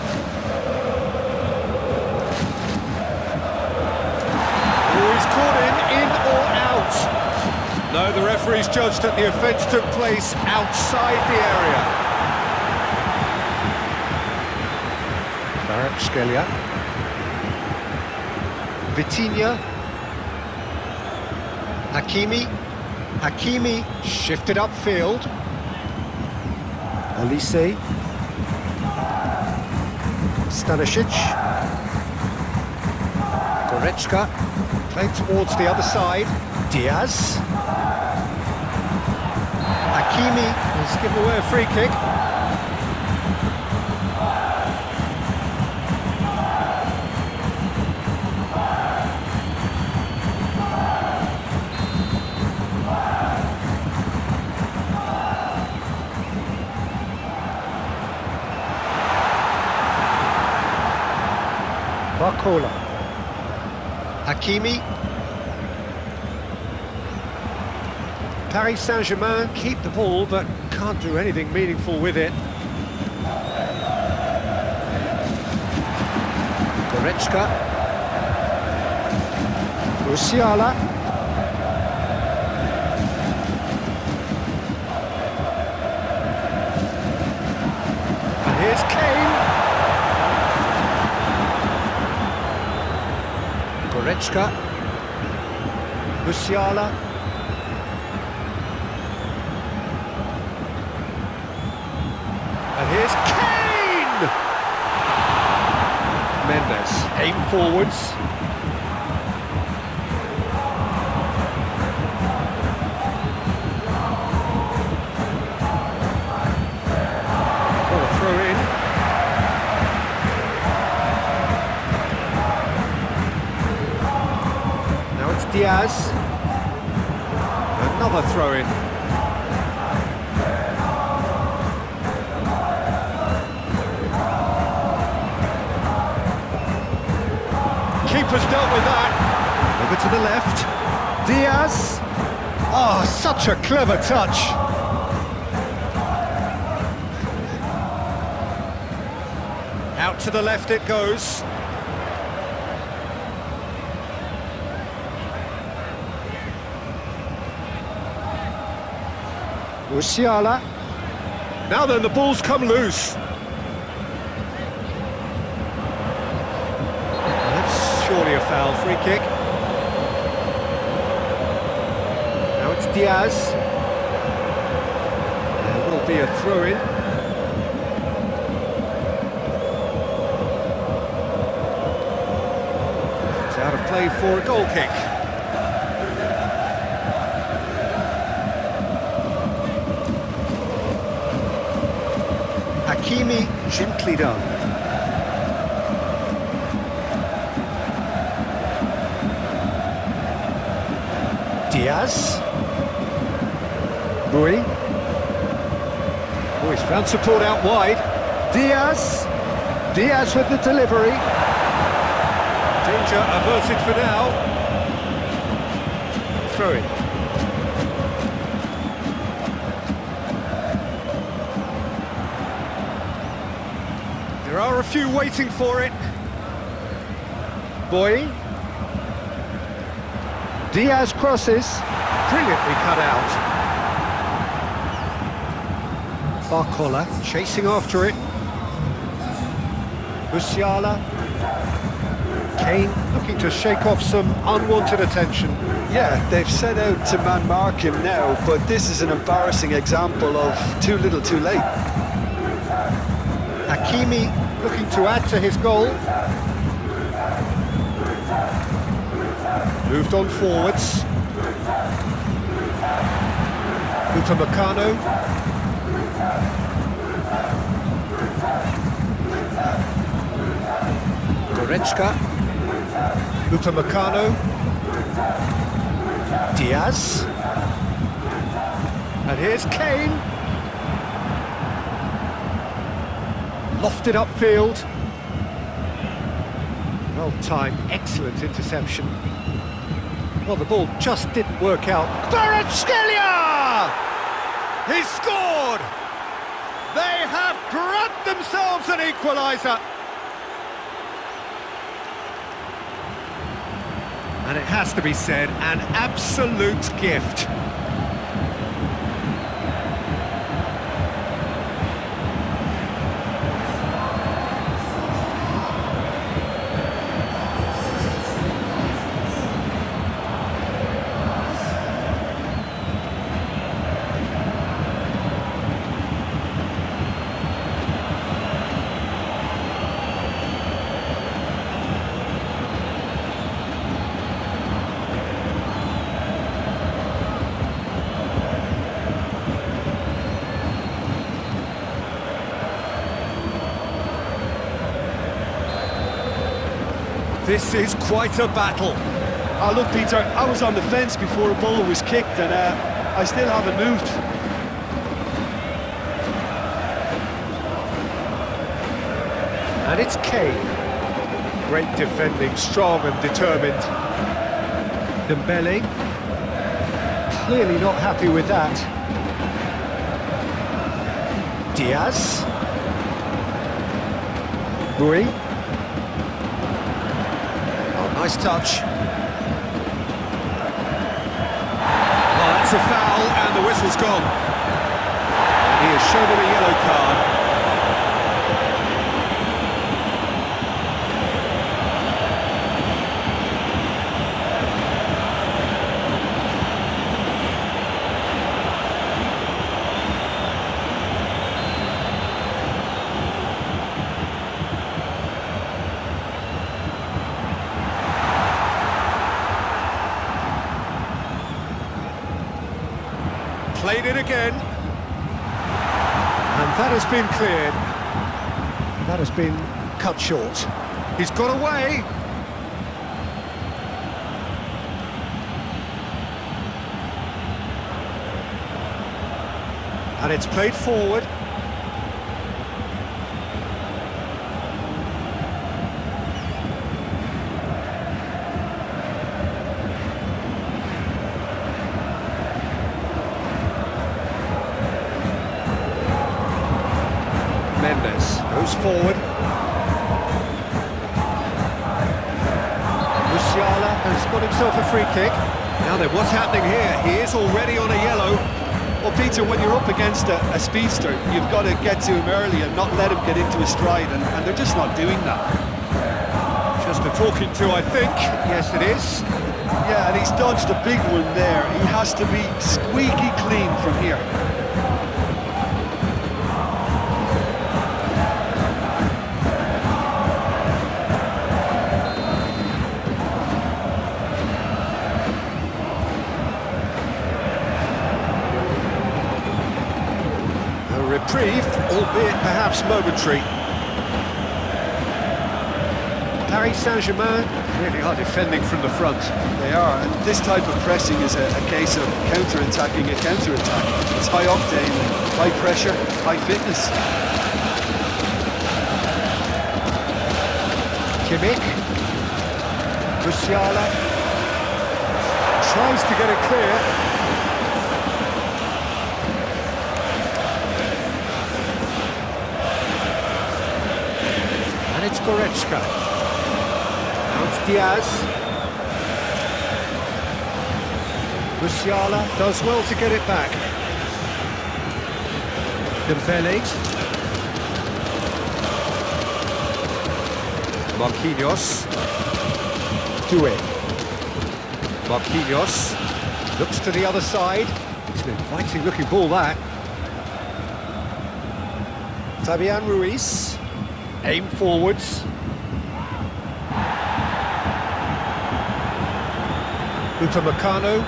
Oh, he's caught in or out. No, the referee's judged that the offence took place outside the area. Kvaratskhelia. Vitinha. Hakimi shifted upfield. Olise. Stanišić. Goretzka. Played towards the other side. Diaz. Hakimi has given away a free kick. Barcola. Hakimi. Paris Saint-Germain keep the ball but can't do anything meaningful with it. Goretzka. Musiala. And here's Kane. Goretzka. Musiala. And here's Kane! Mendes, aim forwards. Oh, a throw in. Now it's Diaz. Another throw in. Keeper's dealt with that. Over to the left. Diaz. Oh, such a clever touch. Out to the left it goes. Musiala. Now then, the ball's come loose. Surely a foul, free kick. Now it's Diaz. There will be a throw-in. It's out of play for a goal kick. Hakimi, gently done. Diaz. Doué. Oh, he's found support out wide. Diaz. Diaz with the delivery. Danger averted for now. Throw in. There are a few waiting for it. Boy. Diaz crosses, brilliantly cut out. Barcola chasing after it. Musiala. Kane looking to shake off some unwanted attention. Yeah, they've set out to man-mark him now, but this is an embarrassing example of too little too late. Hakimi looking to add to his goal. Moved on forwards. Upamecano. Goretzka. Upamecano. Diaz. And here's Kane. Lofted upfield. Well timed, excellent interception. Well, the ball just didn't work out. Kvaratskhelia! He scored! They have grabbed themselves an equaliser. And it has to be said, an absolute gift. This is quite a battle. Oh, look, Peter, I was on the fence before a ball was kicked, and I still haven't moved. And it's Kane. Great defending, strong and determined. Dembélé. Clearly not happy with that. Diaz. Doué. Nice touch. Oh, that's a foul, and the whistle's gone. He has shown him a yellow card. Played it again. And that has been cleared. That has been cut short. He's got away. And it's played forward. Goes forward. Musiala has got himself a free kick. Now then, what's happening here? He is already on a yellow. Well, Peter, when you're up against a speedster, you've got to get to him early and not let him get into a stride, and they're just not doing that. Just a talking to, I think. Yes, it is. Yeah, and he's dodged a big one there. He has to be squeaky clean from here. Reprieve, albeit perhaps momentary. Paris Saint-Germain really are defending from the front. They are, and this type of pressing is a case of counter-attacking a counter-attack. It's high octane, high pressure, high fitness. Kimmich. Musiala. Tries to get it clear. And it's Goretzka. Now it's Diaz. Musiala does well to get it back. Dembélé. Marquinhos. Doué. Marquinhos. Looks to the other side. It's an inviting looking ball, that. Fabian Ruiz. Aim forwards. Upamecano.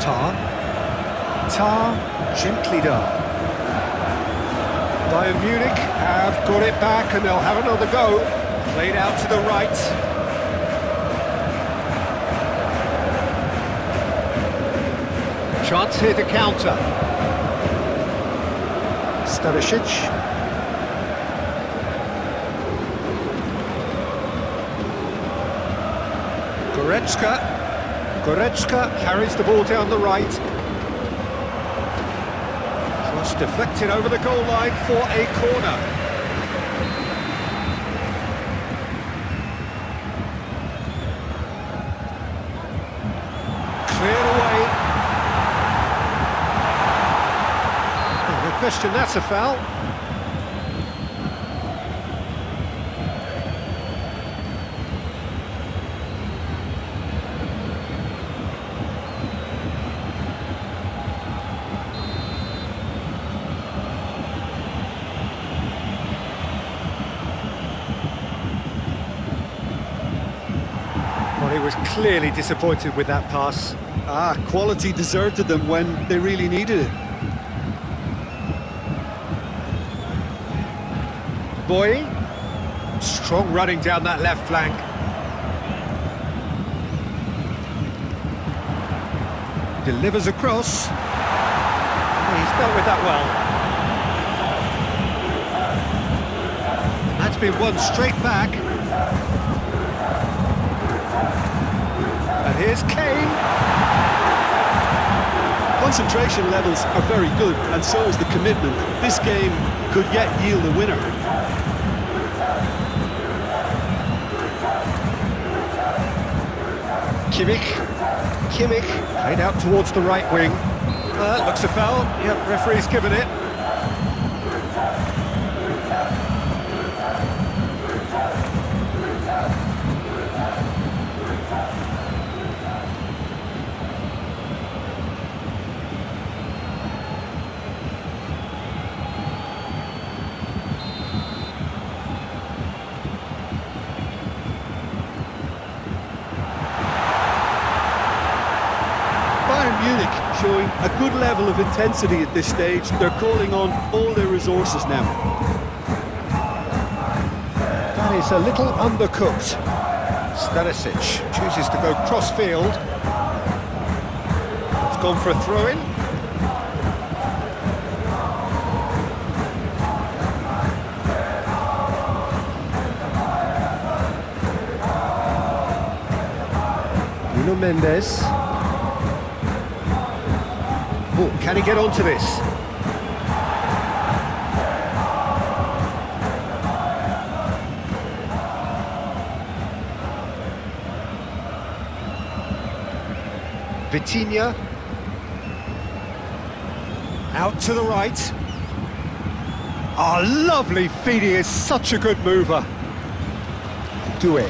Tar, gently done. Bayern Munich have got it back and they'll have another go. Played out to the right. Chance here to counter. Stanišić. Goretzka carries the ball down the right. Cross deflected over the goal line for a corner. Cleared away. No question, that's a foul. He was clearly disappointed with that pass. Quality deserted them when they really needed it. Boy, strong running down that left flank. Delivers across. He's dealt with that well. That's been won straight back. And here's Kane. Concentration levels are very good, and so is the commitment. This game could yet yield a winner. Kimmich, played out towards the right wing. Looks a foul. Yep, referee's given it. Munich showing a good level of intensity at this stage. They're calling on all their resources now. That is a little undercooked. Stanišić chooses to go cross-field. It's gone for a throw-in. Nuno Mendes. Oh, can he get onto this? Vitinha. Out to the right. Oh, lovely feed, he is such a good mover. Doué.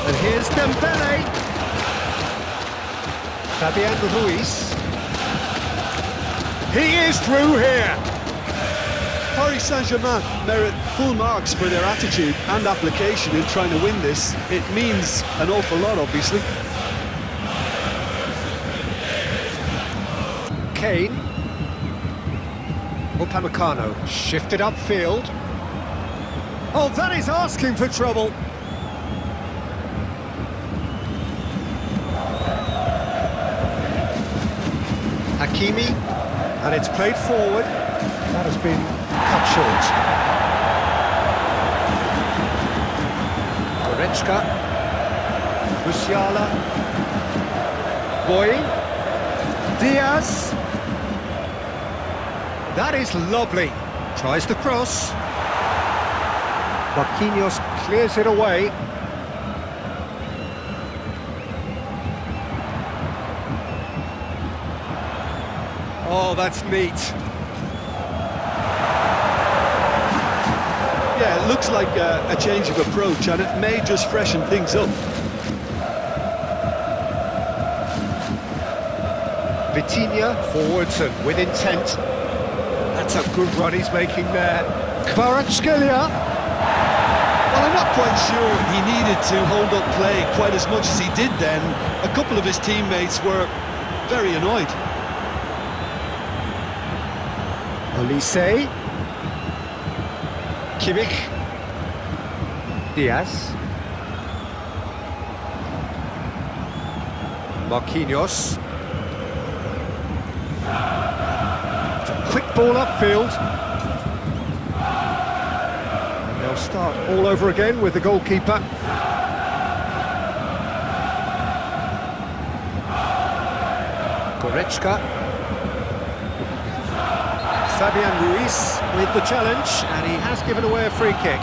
And here's Dembélé. Fabian Ruiz. He is through here. Paris Saint-Germain merit full marks for their attitude and application in trying to win this. It means an awful lot, obviously. Kane. Upamecano shifted upfield. Oh, that is asking for trouble. Hakimi, and it's played forward. That has been cut short. Goretzka, Musiala, Boy, Diaz. That is lovely. Tries the cross. Marquinhos clears it away. Oh, that's neat. Yeah, it looks like a change of approach, and it may just freshen things up. Vitinha forwards and with intent. That's a good run he's making there. Kvaratskhelia. What Well, I'm not quite sure he needed to hold up play quite as much as he did then. A couple of his teammates were very annoyed. Olise. Khvicha. Diaz. Marquinhos. It's a quick ball upfield. And they'll start all over again with the goalkeeper. Goretzka. Fabian Ruiz with the challenge, and he has given away a free kick.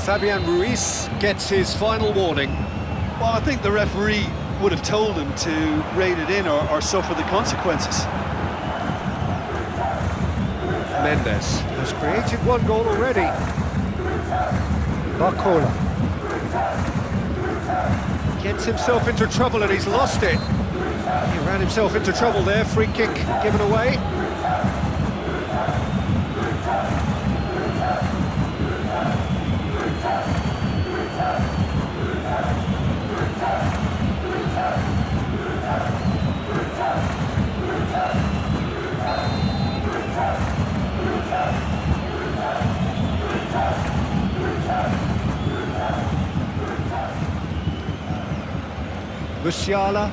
Fabian Ruiz gets his final warning. Well, I think the referee would have told him to rein it in or suffer the consequences. Mendes has created one goal already. Barcola gets himself into trouble and he's lost it. He ran himself into trouble there, free kick given away. Musiala.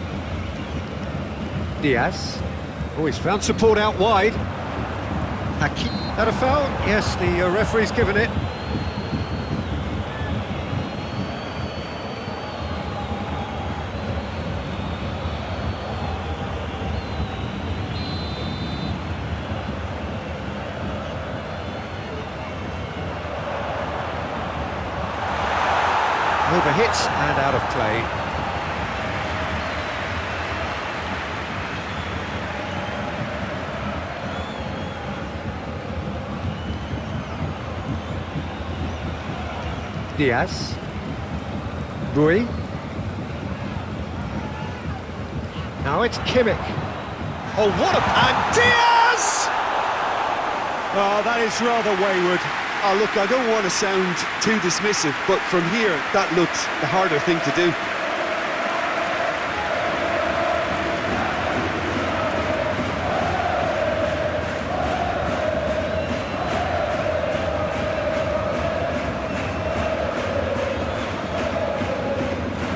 Diaz. Oh, he's found support out wide. That a foul? Yes, the referee's given it. Overhit and out of play. Diaz. Doué. Now it's Kimmich. Oh, what a... And Diaz! Oh, that is rather wayward. Oh, look, I don't want to sound too dismissive, but from here, that looked the harder thing to do.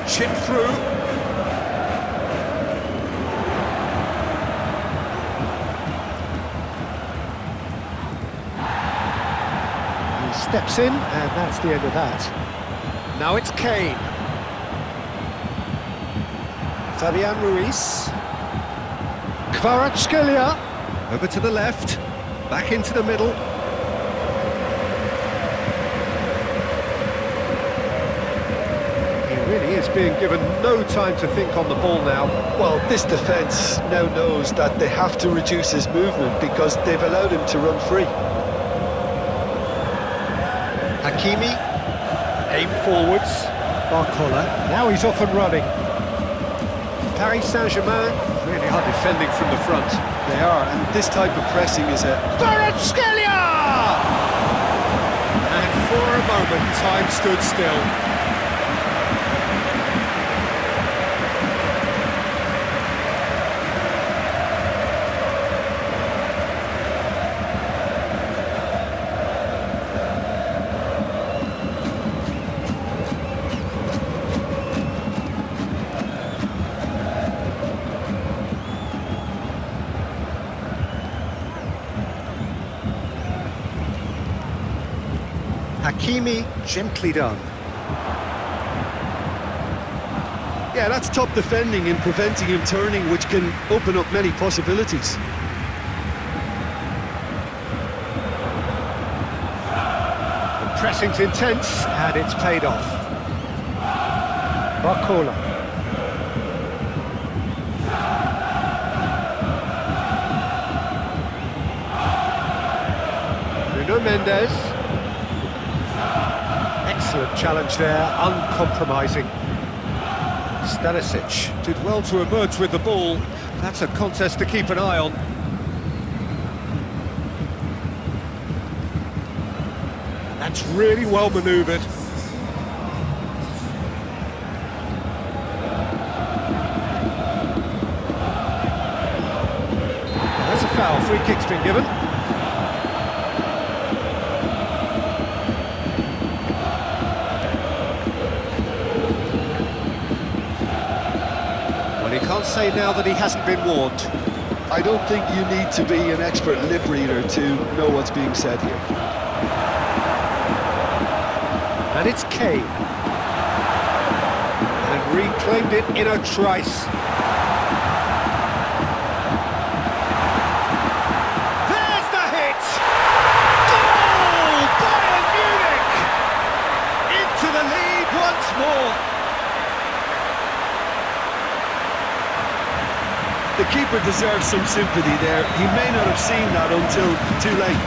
Chip through. He steps in, and that's the end of that. Now it's Kane. Fabian Ruiz. Kvaratskhelia. Over to the left. Back into the middle. Really is being given no time to think on the ball now. Well, this defence now knows that they have to reduce his movement because they've allowed him to run free. Hakimi, aim forwards. Barcola, now he's off and running. Paris Saint-Germain really are defending from the front. They are, and this type of pressing is a... Kvaratskhelia! And for a moment, time stood still. Hakimi, gently done. Yeah, that's top defending and preventing him turning, which can open up many possibilities. The pressing's intense, and it's paid off. Barcola. Nuno Mendes. Excellent challenge there, uncompromising. Stanišić did well to emerge with the ball, That's a contest to keep an eye on. And that's really well manoeuvred. That's a foul, free kick's been given. You can't say now that he hasn't been warned. I don't think you need to be an expert lip reader to know what's being said here. And it's Kane. And reclaimed it in a trice. There's the hit! Goal! Bayern Munich! Into the lead once more. The keeper deserves some sympathy there. He may not have seen that until too late.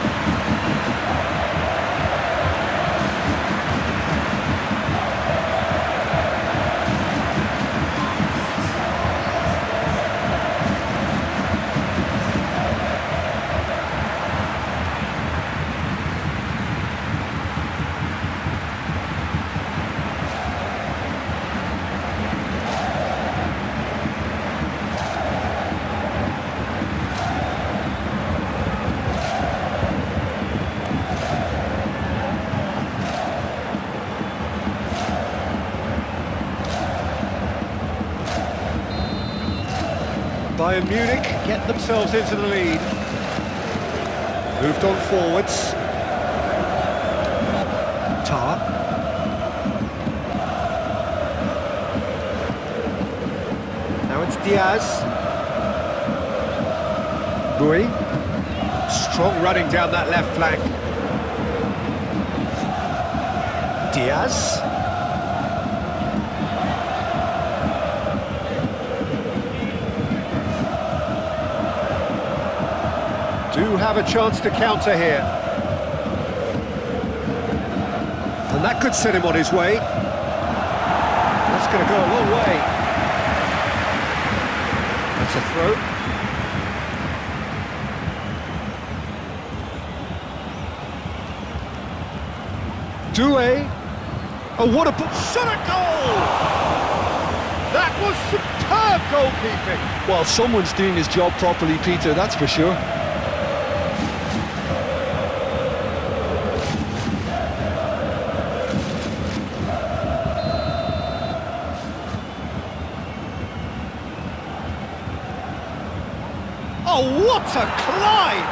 Bayern Munich get themselves into the lead. Moved on forwards. Tar. Now it's Diaz. Doué. Strong running down that left flank. Diaz. Do have a chance to counter here. And that could set him on his way. That's going to go a long way. That's a throw. Doué. Oh, what a... Shot a goal! That was superb goalkeeping. Well, someone's doing his job properly, Peter, that's for sure. Oh, what a climb!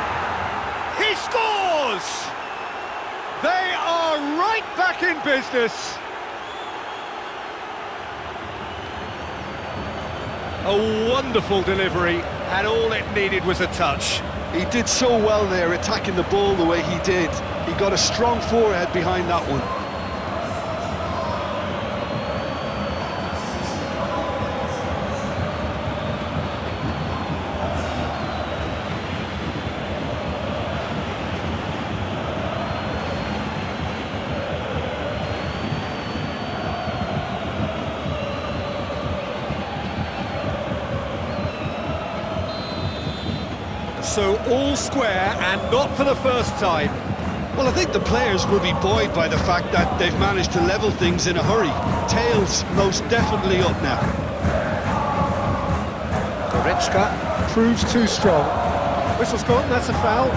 He scores! They are right back in business. A wonderful delivery, and all it needed was a touch. He did so well there, attacking the ball the way he did. He got a strong forehead behind that one. So all square, and not for the first time. Well, I think the players will be buoyed by the fact that they've managed to level things in a hurry. Tails most definitely up now. Khvicha proves too strong. Whistle's gone, that's a foul.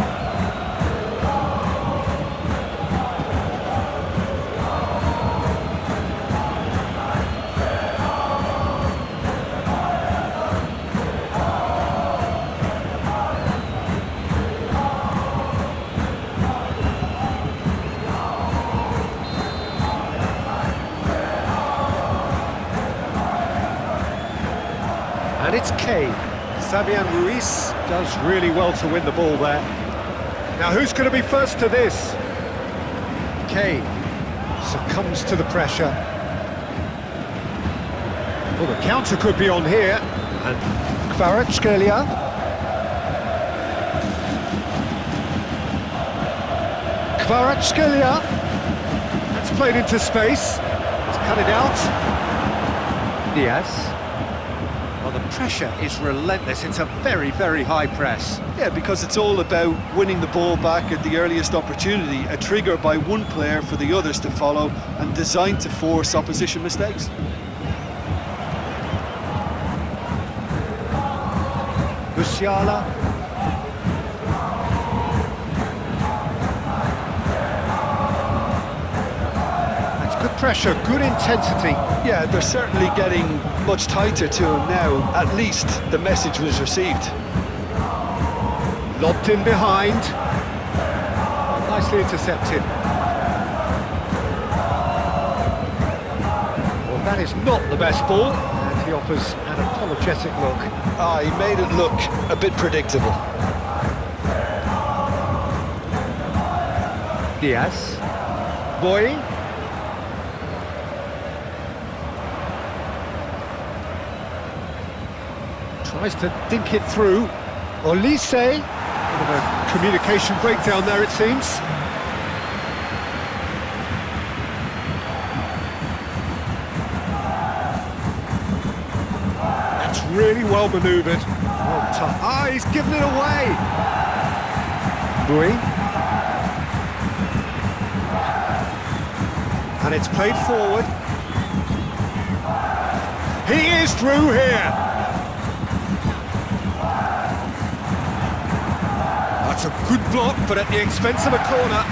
And it's Kane. Fabian Ruiz does really well to win the ball there. Now who's going to be first to this? Kane succumbs to the pressure. Well, the counter could be on here. And Kvaratskhelia. Kvaratskhelia. That's played into space. Let's cut it out. Diaz. Well, the pressure is relentless. It's a very, very high press. Yeah, because it's all about winning the ball back at the earliest opportunity, a trigger by one player for the others to follow and designed to force opposition mistakes. Musiala. That's good pressure, good intensity. Yeah, they're certainly getting much tighter to him now. At least the message was received. Lobbed in behind. Nicely intercepted. Well, that is not the best ball. And he offers an apologetic look. He made it look a bit predictable. Diaz. Boy. Tries to dink it through. Olise. Bit of a communication breakdown there, it seems. That's really well manoeuvred. Well tough. He's given it away. Doué. And it's played forward. He is through here. That's a good block, but at the expense of a corner.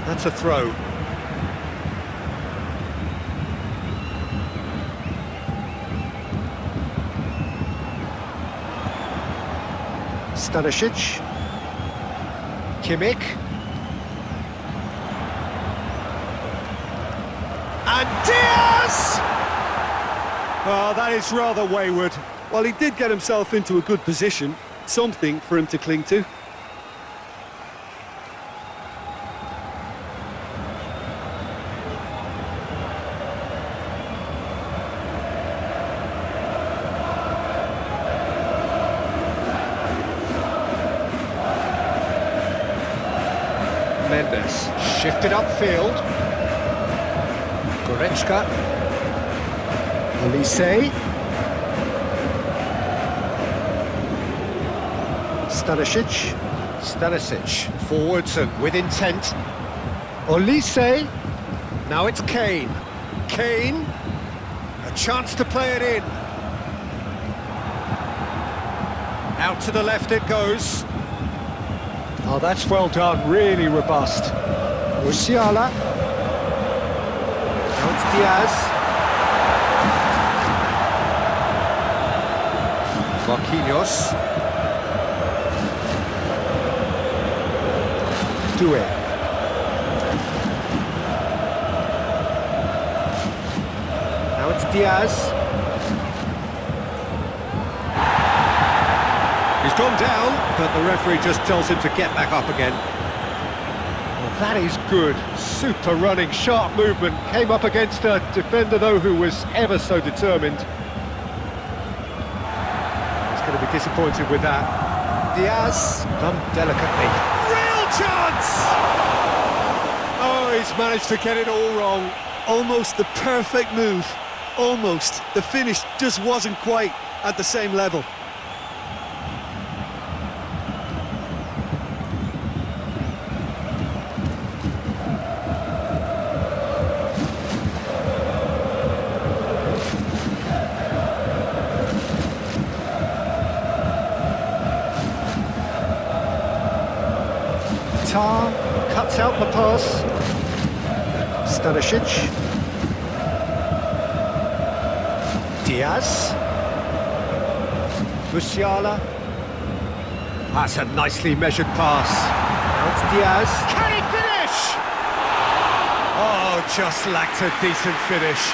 That's a throw. Stanišić. Kimmich. And Diaz! Oh, that is rather wayward. Well, he did get himself into a good position, something for him to cling to. Mendes shifted upfield. Goretzka. Olise. Stanišić forwards and with intent. Olise. Now it's Kane. Kane. A chance to play it in. Out to the left it goes. Oh, that's well done, really robust. Musiala. Now it's Diaz. Marquinhos. Doué. Now it's Diaz. He's gone down, but the referee just tells him to get back up again. Well, that is good. Super running, sharp movement. Came up against a defender, though, who was ever so determined. He's going to be disappointed with that. Diaz, done delicately. Real chance! Oh, he's managed to get it all wrong. Almost the perfect move. Almost. The finish just wasn't quite at the same level. Cuts out the pass. Stanišić. Diaz. Musiala. That's a nicely measured pass. Now it's Diaz. Can he finish? Oh, just lacked a decent finish.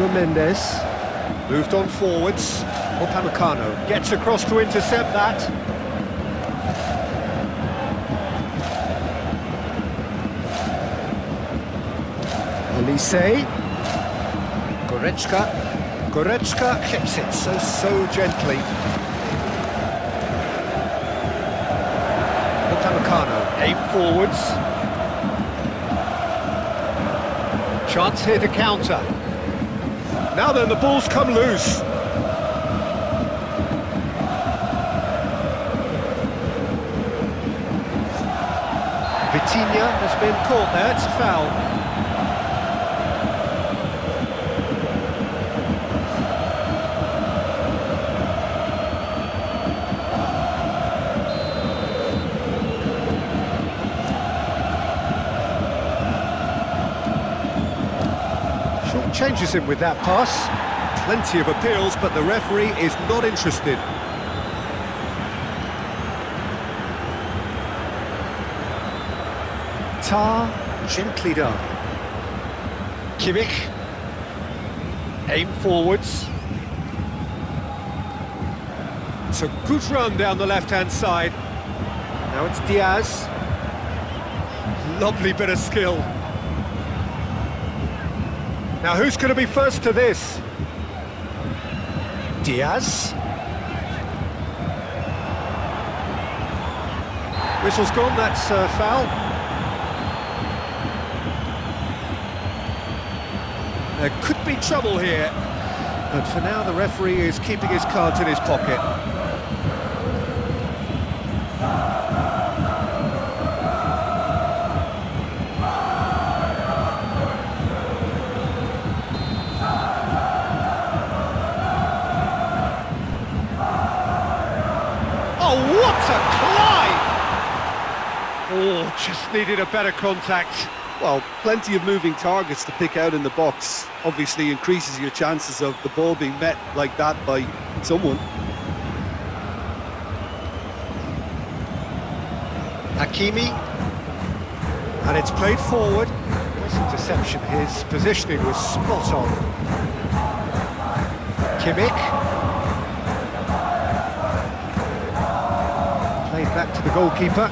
Nuno Mendes. Moved on forwards. Upamecano gets across to intercept that. Olise. Goretzka clips it so gently. Upamecano aim forwards. Chance here to counter. Now then, the ball's come loose. Vitinha has been caught there, it's a foul. Short changes him with that pass. Plenty of appeals, but the referee is not interested. Gently done. Kimmich. Aim forwards. It's a good run down the left-hand side. Now it's Diaz. Lovely bit of skill. Now who's going to be first to this? Diaz. Whistle's gone, that's a foul. There could be trouble here, but for now the referee is keeping his cards in his pocket. Oh, what a climb! Oh, just needed a better contact. Well, plenty of moving targets to pick out in the box. Obviously increases your chances of the ball being met like that by someone. Hakimi. And it's played forward. Nice interception. His positioning was spot on. Kimmich. Played back to the goalkeeper.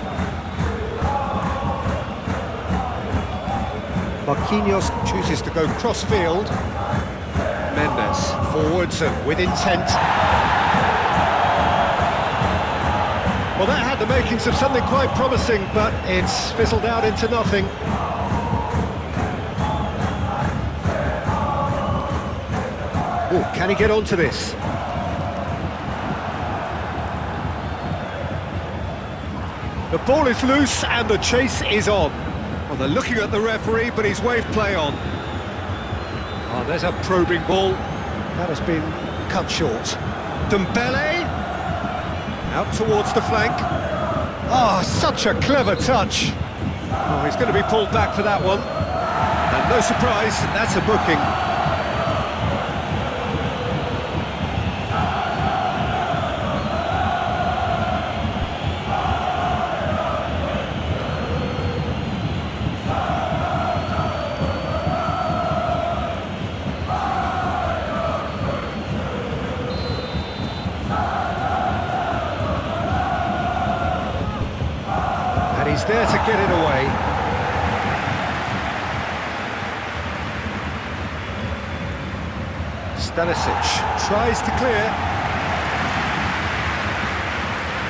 Marquinhos chooses to go cross-field. Mendes forwards and with intent. Well, that had the makings of something quite promising, but it's fizzled out into nothing. Oh, can he get onto this? The ball is loose and the chase is on. Well, they're looking at the referee, but he's waved play on. Oh, there's a probing ball. That has been cut short. Dembélé. Out towards the flank. Oh, such a clever touch. Oh, he's going to be pulled back for that one. And no surprise, that's a booking. He's there to get it away. Stanišić tries to clear.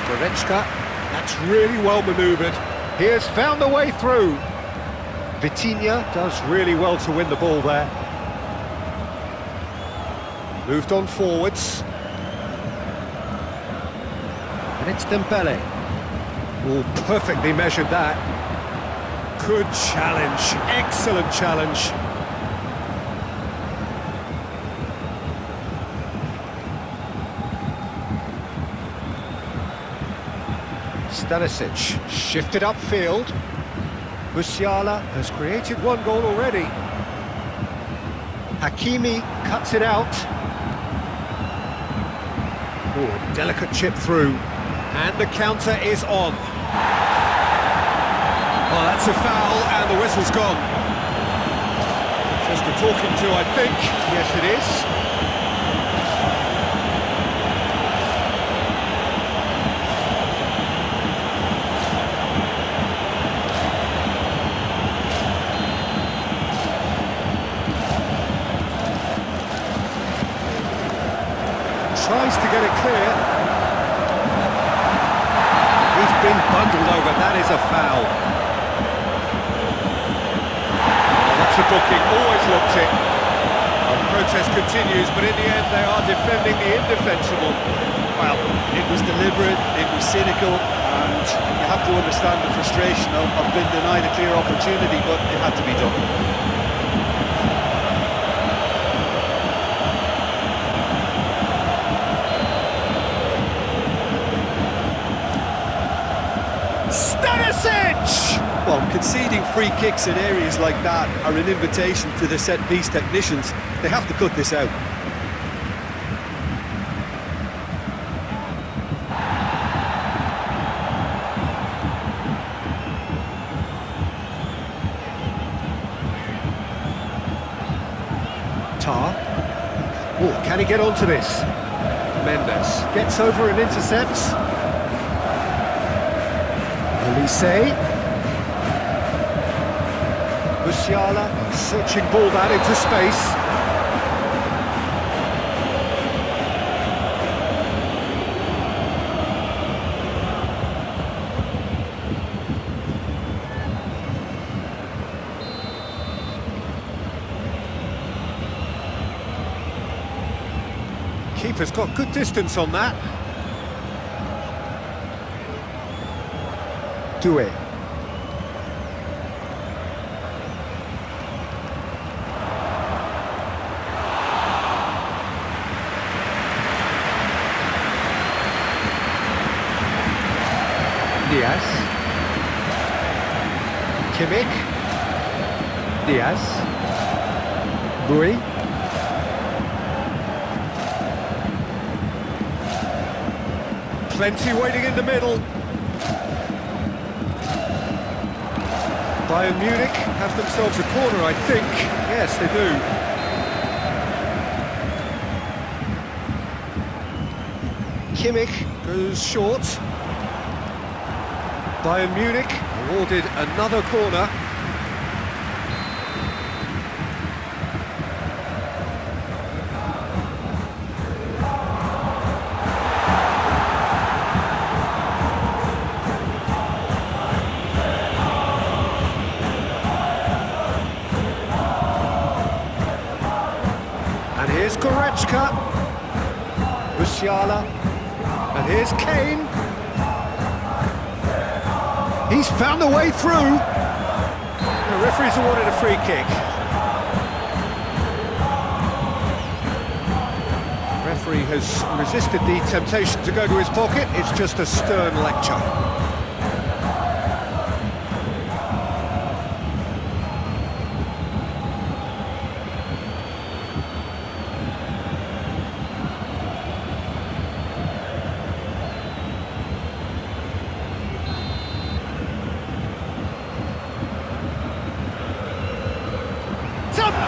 Goretzka, that's really well manoeuvred. He has found a way through. Vitinha does really well to win the ball there. Moved on forwards. And it's Dembélé. Oh, perfectly measured that. Good challenge, excellent challenge. Stanišić shifted upfield. Musiala has created one goal already. Hakimi cuts it out. Oh, delicate chip through. And the counter is on. Oh, that's a foul, and the whistle's gone. Just a talking to, I think. Yes, it is. Tries to get it clear. He's been bundled over, that is a foul. Oh, that's a booking, always looked it. The protest continues, but in the end they are defending the indefensible. Well, it was deliberate, it was cynical, and you have to understand the frustration of being denied a clear opportunity, but it had to be done. Stanišić! Well, conceding free kicks in areas like that are an invitation to the set-piece technicians. They have to cut this out. Tar. Oh, can he get onto this? Mendes gets over and intercepts. Olise. Musiala, searching ball that into space. Keeper's got good distance on that. Doué. Diaz. Kimmich. Diaz. Doué. Plenty waiting in the middle. Bayern Munich have themselves a corner, I think. Yes, they do. Kimmich goes short. Bayern Munich awarded another corner. And here's Goretzka, Musiala, and here's Kane. He's found a way through. The referee's awarded a free kick. The referee has resisted the temptation to go to his pocket. It's just a stern lecture.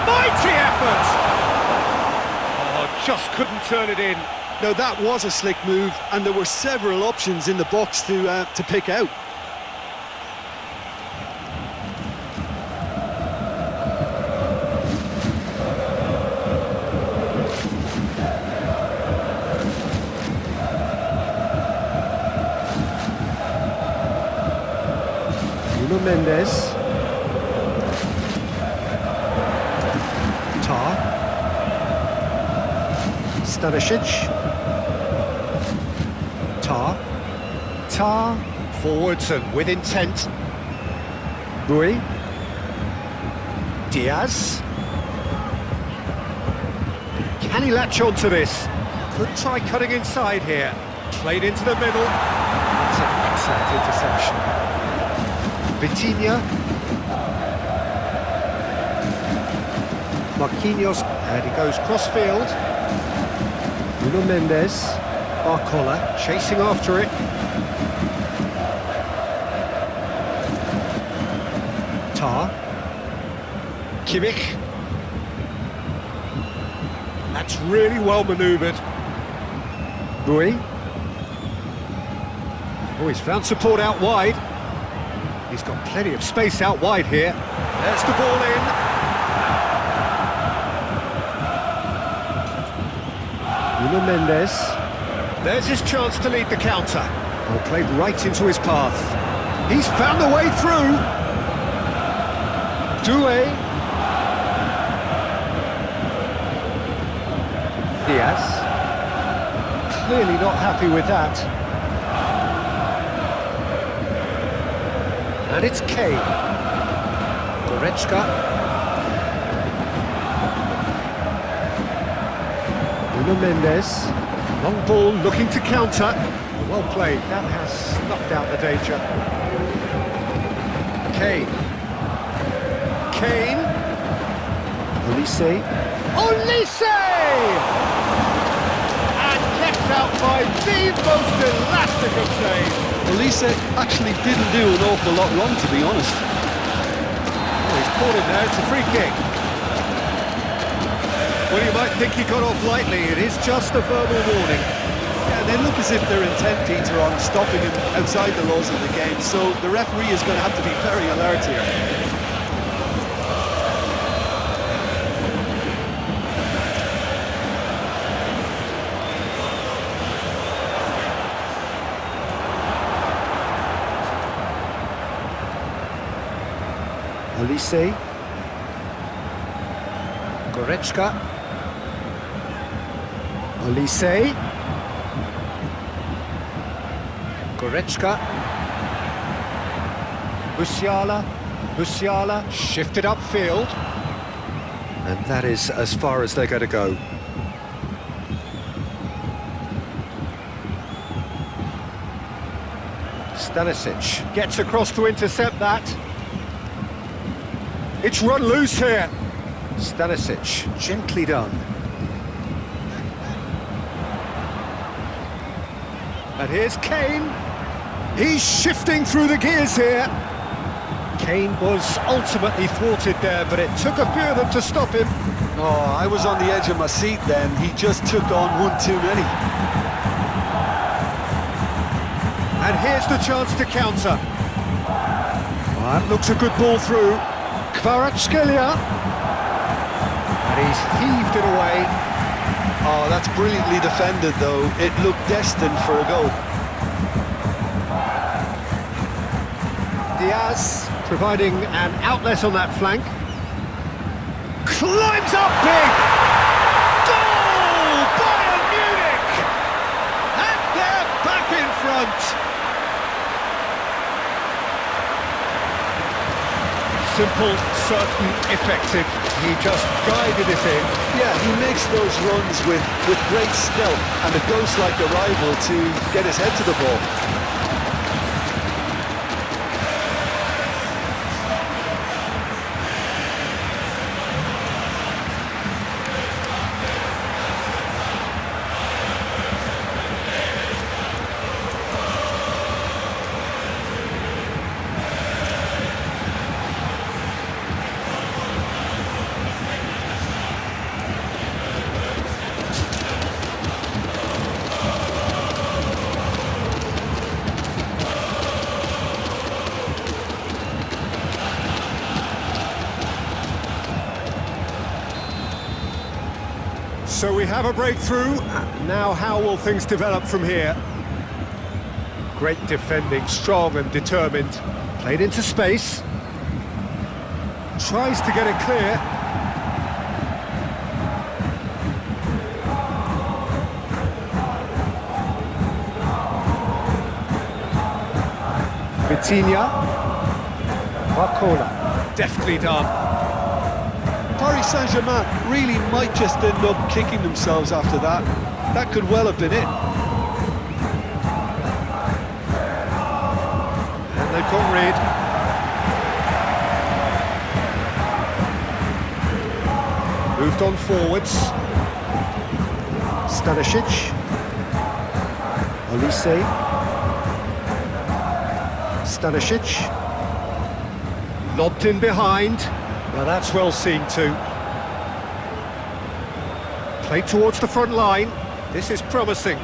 Mighty effort! Oh, just couldn't turn it in. Now that was a slick move, and there were several options in the box to pick out. Mendes. Stanišić. Tar. Forwards and with intent. Doué. Diaz. Can he latch on to this? Could try cutting inside here. Played into the middle. That's an excellent interception. Vitinha. Marquinhos. And he goes cross-field. Nuno Mendes, Barcola, chasing after it. Tar. Kimmich. That's really well manoeuvred. Doué. Oh, he's found support out wide. He's got plenty of space out wide here. There's the ball in. Nuno Mendes. There's his chance to lead the counter. Oh, played right into his path. He's found the way through. Doué. Diaz. Clearly not happy with that. And it's Kane. Goretzka. Nuno Mendes. Long ball looking to counter. Well played. That has snuffed out the danger. Kane. Kane. Olise. Olise! And kept out by the most elastic of saves. Olise actually didn't do an awful lot wrong, to be honest. Oh, he's caught him there, it's a free kick. Well, you might think he got off lightly, it is just a verbal warning. Yeah, they look as if they're intent, Peter, on stopping him outside the laws of the game, so the referee is going to have to be very alert here. Olise. Goretzka. Olise. Goretzka. Musiala. Musiala shifted upfield. And that is as far as they're going to go. Stanišić gets across to intercept that. It's run loose here. Stanišić, gently done. And here's Kane. He's shifting through the gears here. Kane was ultimately thwarted there, but it took a few of them to stop him. Oh, I was on the edge of my seat then. He just took on one too many. And here's the chance to counter. Oh, that looks a good ball through. Kvaratskhelia. And he's heaved it away. Oh, that's brilliantly defended, though. It looked destined for a goal. Diaz providing an outlet on that flank. Climbs up big! Goal! Bayern Munich! And they're back in front! Simple, certain, effective. He just guided it in. Yeah, he makes those runs with great stealth and a ghost-like arrival to get his head to the ball. So we have a breakthrough. Now how will things develop from here? Great defending, strong and determined. Played into space. Tries to get it clear. Vitinha. Barcola. Deftly done. Paris Saint-Germain really might just end up kicking themselves after that. That could well have been it. And they've got rid. Moved on forwards. Stanišić. Olise. Stanišić. Lobbed in behind. Well, that's well seen too. Played towards the front line. This is promising.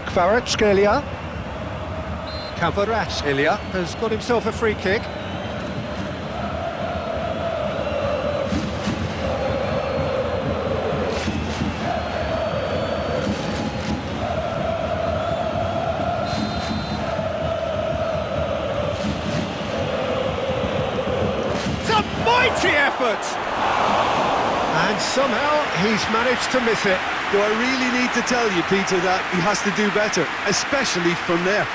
Kvaratskhelia. Kvaratskhelia has got himself a free kick. It's a mighty effort! And somehow he's managed to miss it. Do I really need to tell you, Peter, that he has to do better, especially from there?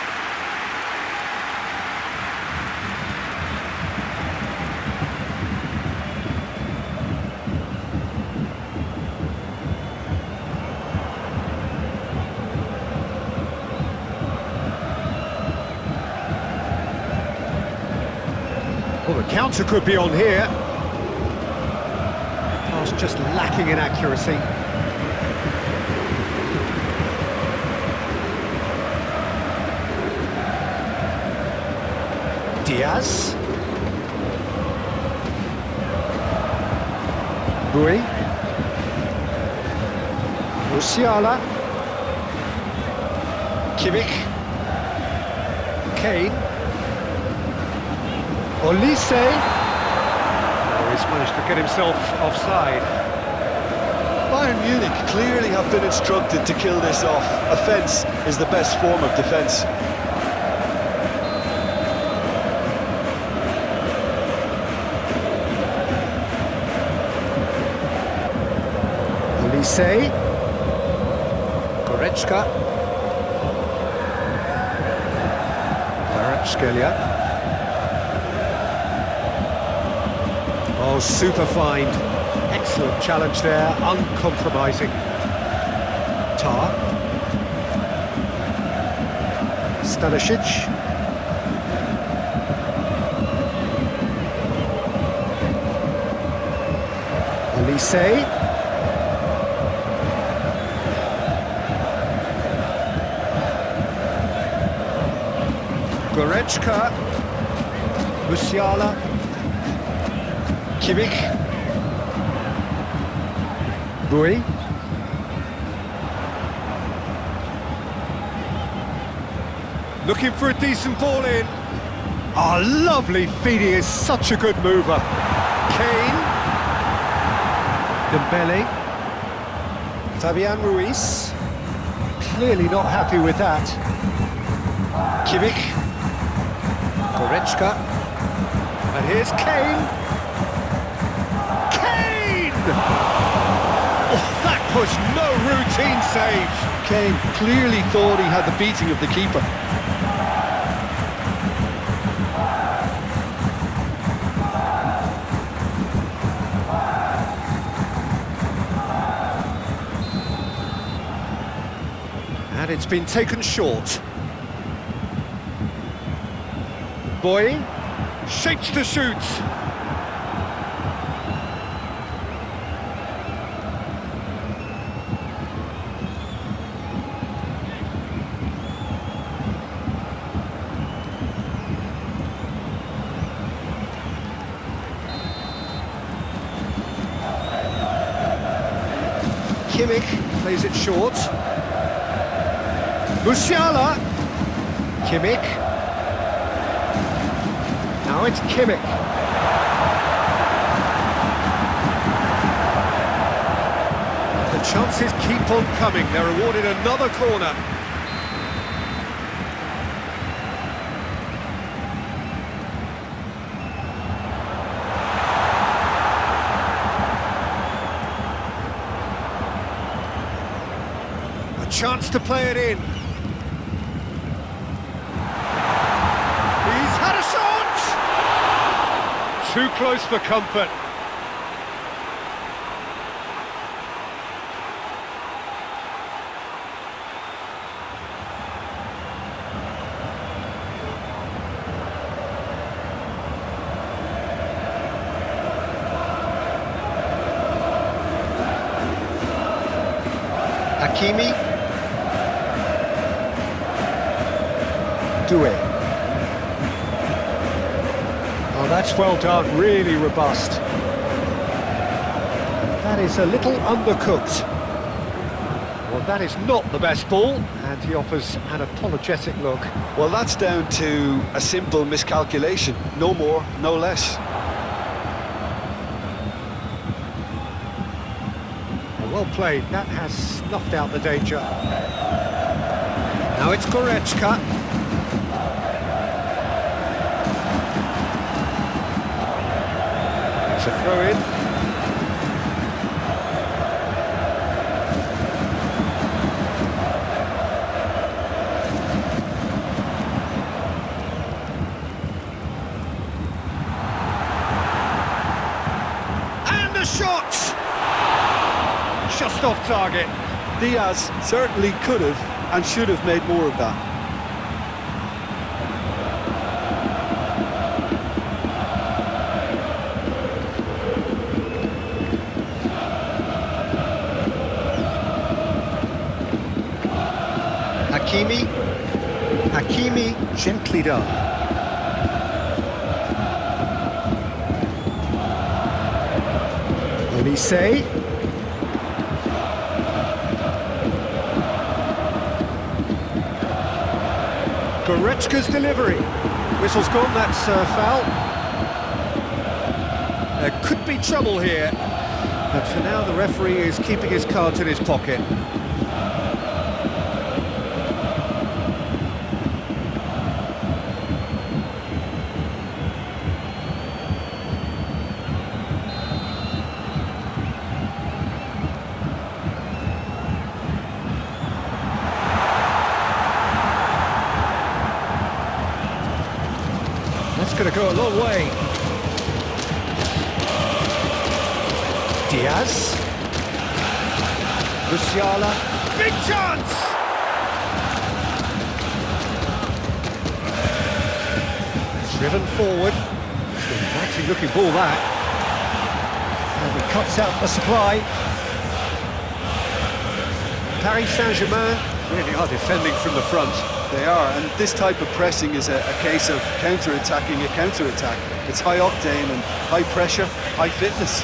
Well, the counter could be on here. Pass just lacking in accuracy. Diaz. Doué. Musiala. Khvicha. Kane. Olise. Oh, he's managed to get himself offside. Bayern Munich clearly have been instructed to kill this off. Offence is the best form of defence. Olise. Goretzka. Kvaratskhelia. Oh, super find. Excellent challenge there, uncompromising. Tar. Stanišić. Olise. Goretzka. Musiala. Khvicha. Doué. Looking for a decent ball in. Oh, lovely feed, he is such a good mover. Kane. Dembélé. Fabian Ruiz. Clearly not happy with that. Khvicha. Goretzka. And here's Kane. Oh, that was no routine save. Kane clearly thought he had the beating of the keeper. And it's been taken short. Boy, shapes to shoot. Khvicha plays it short. Musiala. Khvicha. Now it's Khvicha. The chances keep on coming. They're awarded another corner. Chance to play it in. He's had a shot! Too close for comfort. Hakimi. Doué. Oh, that's well done, really robust. That is a little undercooked. Well, that is not the best ball, and he offers an apologetic look. Well, that's down to a simple miscalculation. No more, no less. Well played, that has snuffed out the danger. Now it's Khvicha. It's a throw-in. And the shot! Just off target. Diaz certainly could have and should have made more of that. Hakimi, gently done. Olise. Goretzka's delivery. Whistle's gone, that's foul. There could be trouble here, but for now the referee is keeping his cards in his pocket. That's going to go a long way. Diaz. Musiala. Big chance! Driven forward. It's an inviting looking ball, that. And he cuts out the supply. Paris Saint-Germain really are defending from the front. They are, and this type of pressing is a case of counter-attacking a counter-attack. It's high octane and high pressure, high fitness.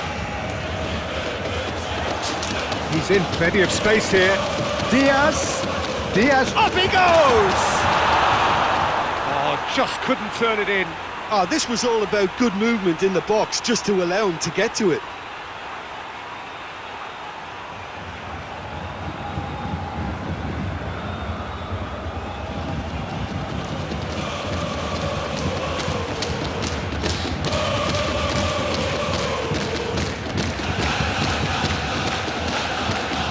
He's in plenty of space here. Diaz, up he goes! Oh, just couldn't turn it in. Oh, this was all about good movement in the box just to allow him to get to it.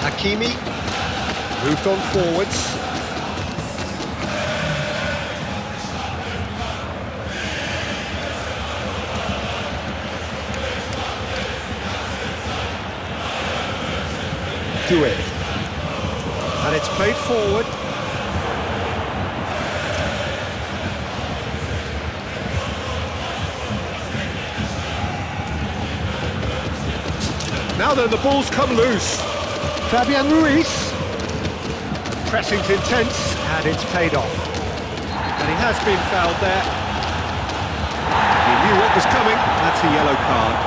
Hakimi moved on forwards. Doué. And it's played forward. Now then, the ball's come loose. Fabian Ruiz. Pressing's intense, and it's paid off. And he has been fouled there. He knew what was coming. That's a yellow card.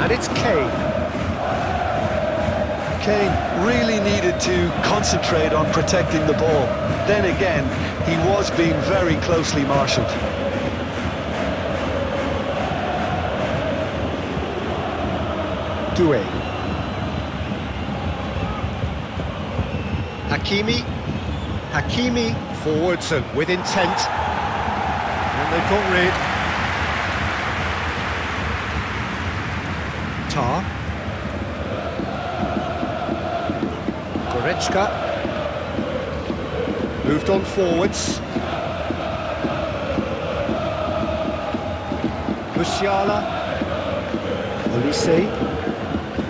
And it's Kane. Kane really needed to concentrate on protecting the ball. Then again, he was being very closely marshalled. Doué. Hakimi forwards and with intent. And they've got rid. Tar. Khvicha. Moved on forwards. Musiala. Olise.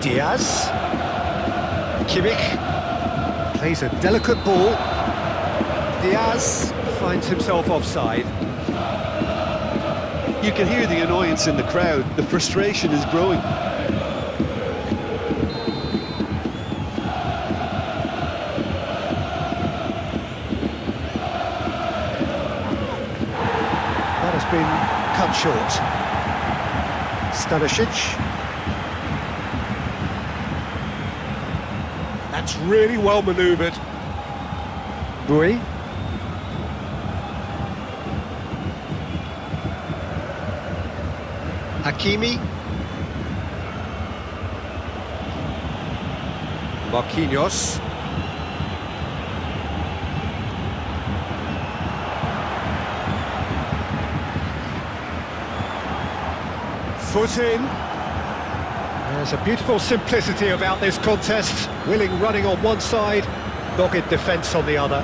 Diaz. Kimmich. Plays a delicate ball. Diaz finds himself offside. You can hear the annoyance in the crowd. The frustration is growing. That has been cut short. Stanišić. That's really well manoeuvred. Doué. Hakimi. Marquinhos. Foot in. There's a beautiful simplicity about this contest. Willing running on one side, dogged defence on the other.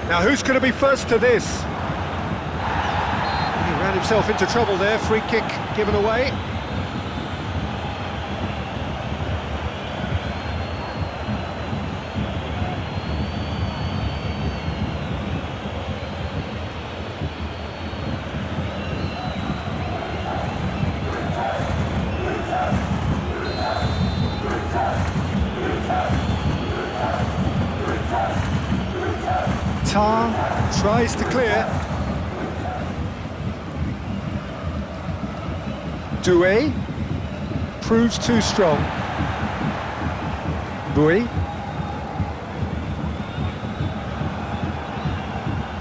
Now who's going to be first to this? He ran himself into trouble there, free kick given away. Tries to clear. Doué proves too strong. Doué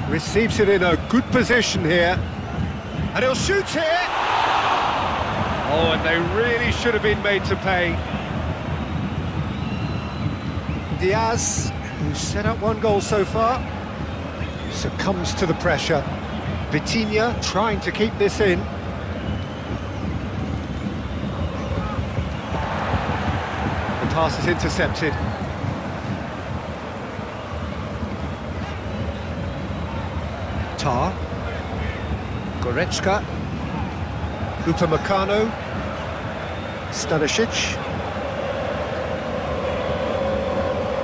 receives it in a good position here, and he'll shoot here. Oh, and they really should have been made to pay. Diaz, who's set up one goal so far, succumbs to the pressure. Vitinha trying to keep this in. The pass is intercepted. Tar. Goretzka. Upamecano. Stanišić.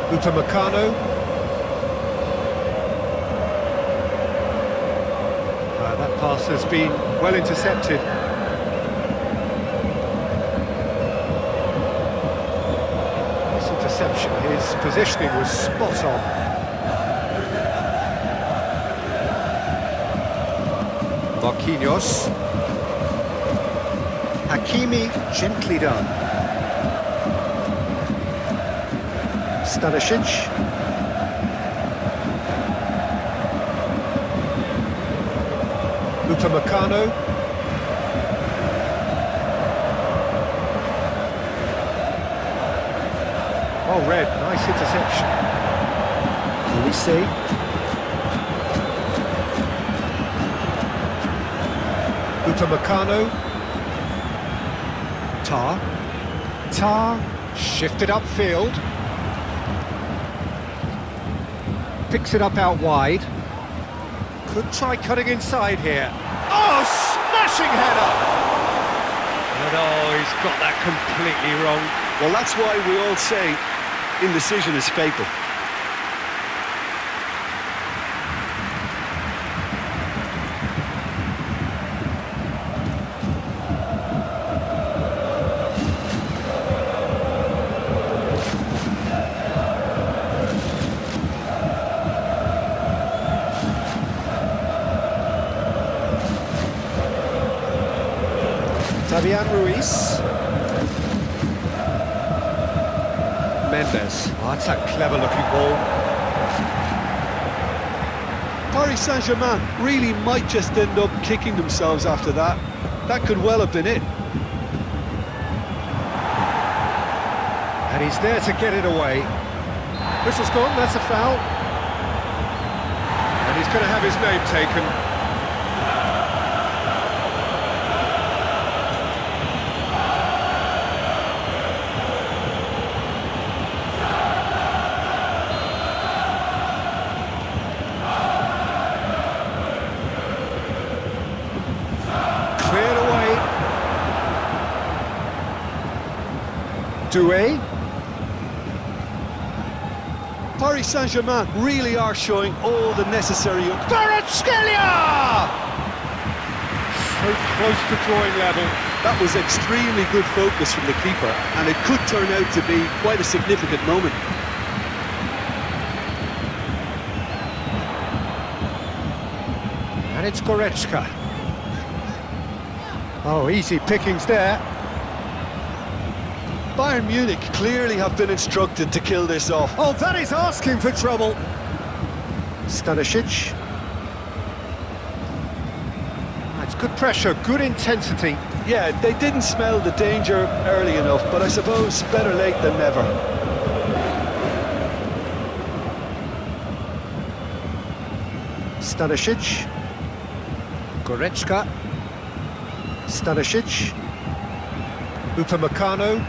Upamecano. That pass has been well intercepted. This interception, his positioning was spot on. Marquinhos. Hakimi, gently done. Stanišić. Upamecano. Oh, red, nice interception. Olise. Upamecano. Tar shifted upfield. Picks it up out wide. Could try cutting inside here. Oh, smashing header! But oh, he's got that completely wrong. Well, that's why we all say indecision is fatal. Fabian Ruiz. Mendes. Oh, that's a clever-looking ball. Paris Saint-Germain really might just end up kicking themselves after that. That could well have been it. And he's there to get it away. Whistle's gone, that's a foul. And he's going to have his name taken. Doué. Paris Saint-Germain really are showing all the necessary... Kvaratskhelia! So close to drawing level. That was extremely good focus from the keeper, and it could turn out to be quite a significant moment. And it's Goretzka. Oh, easy pickings there. Bayern Munich clearly have been instructed to kill this off. Oh, that is asking for trouble. Stanišić. That's good pressure, good intensity. Yeah, they didn't smell the danger early enough, but I suppose better late than never. Stanišić. Goretzka. Stanišić. Upamecano.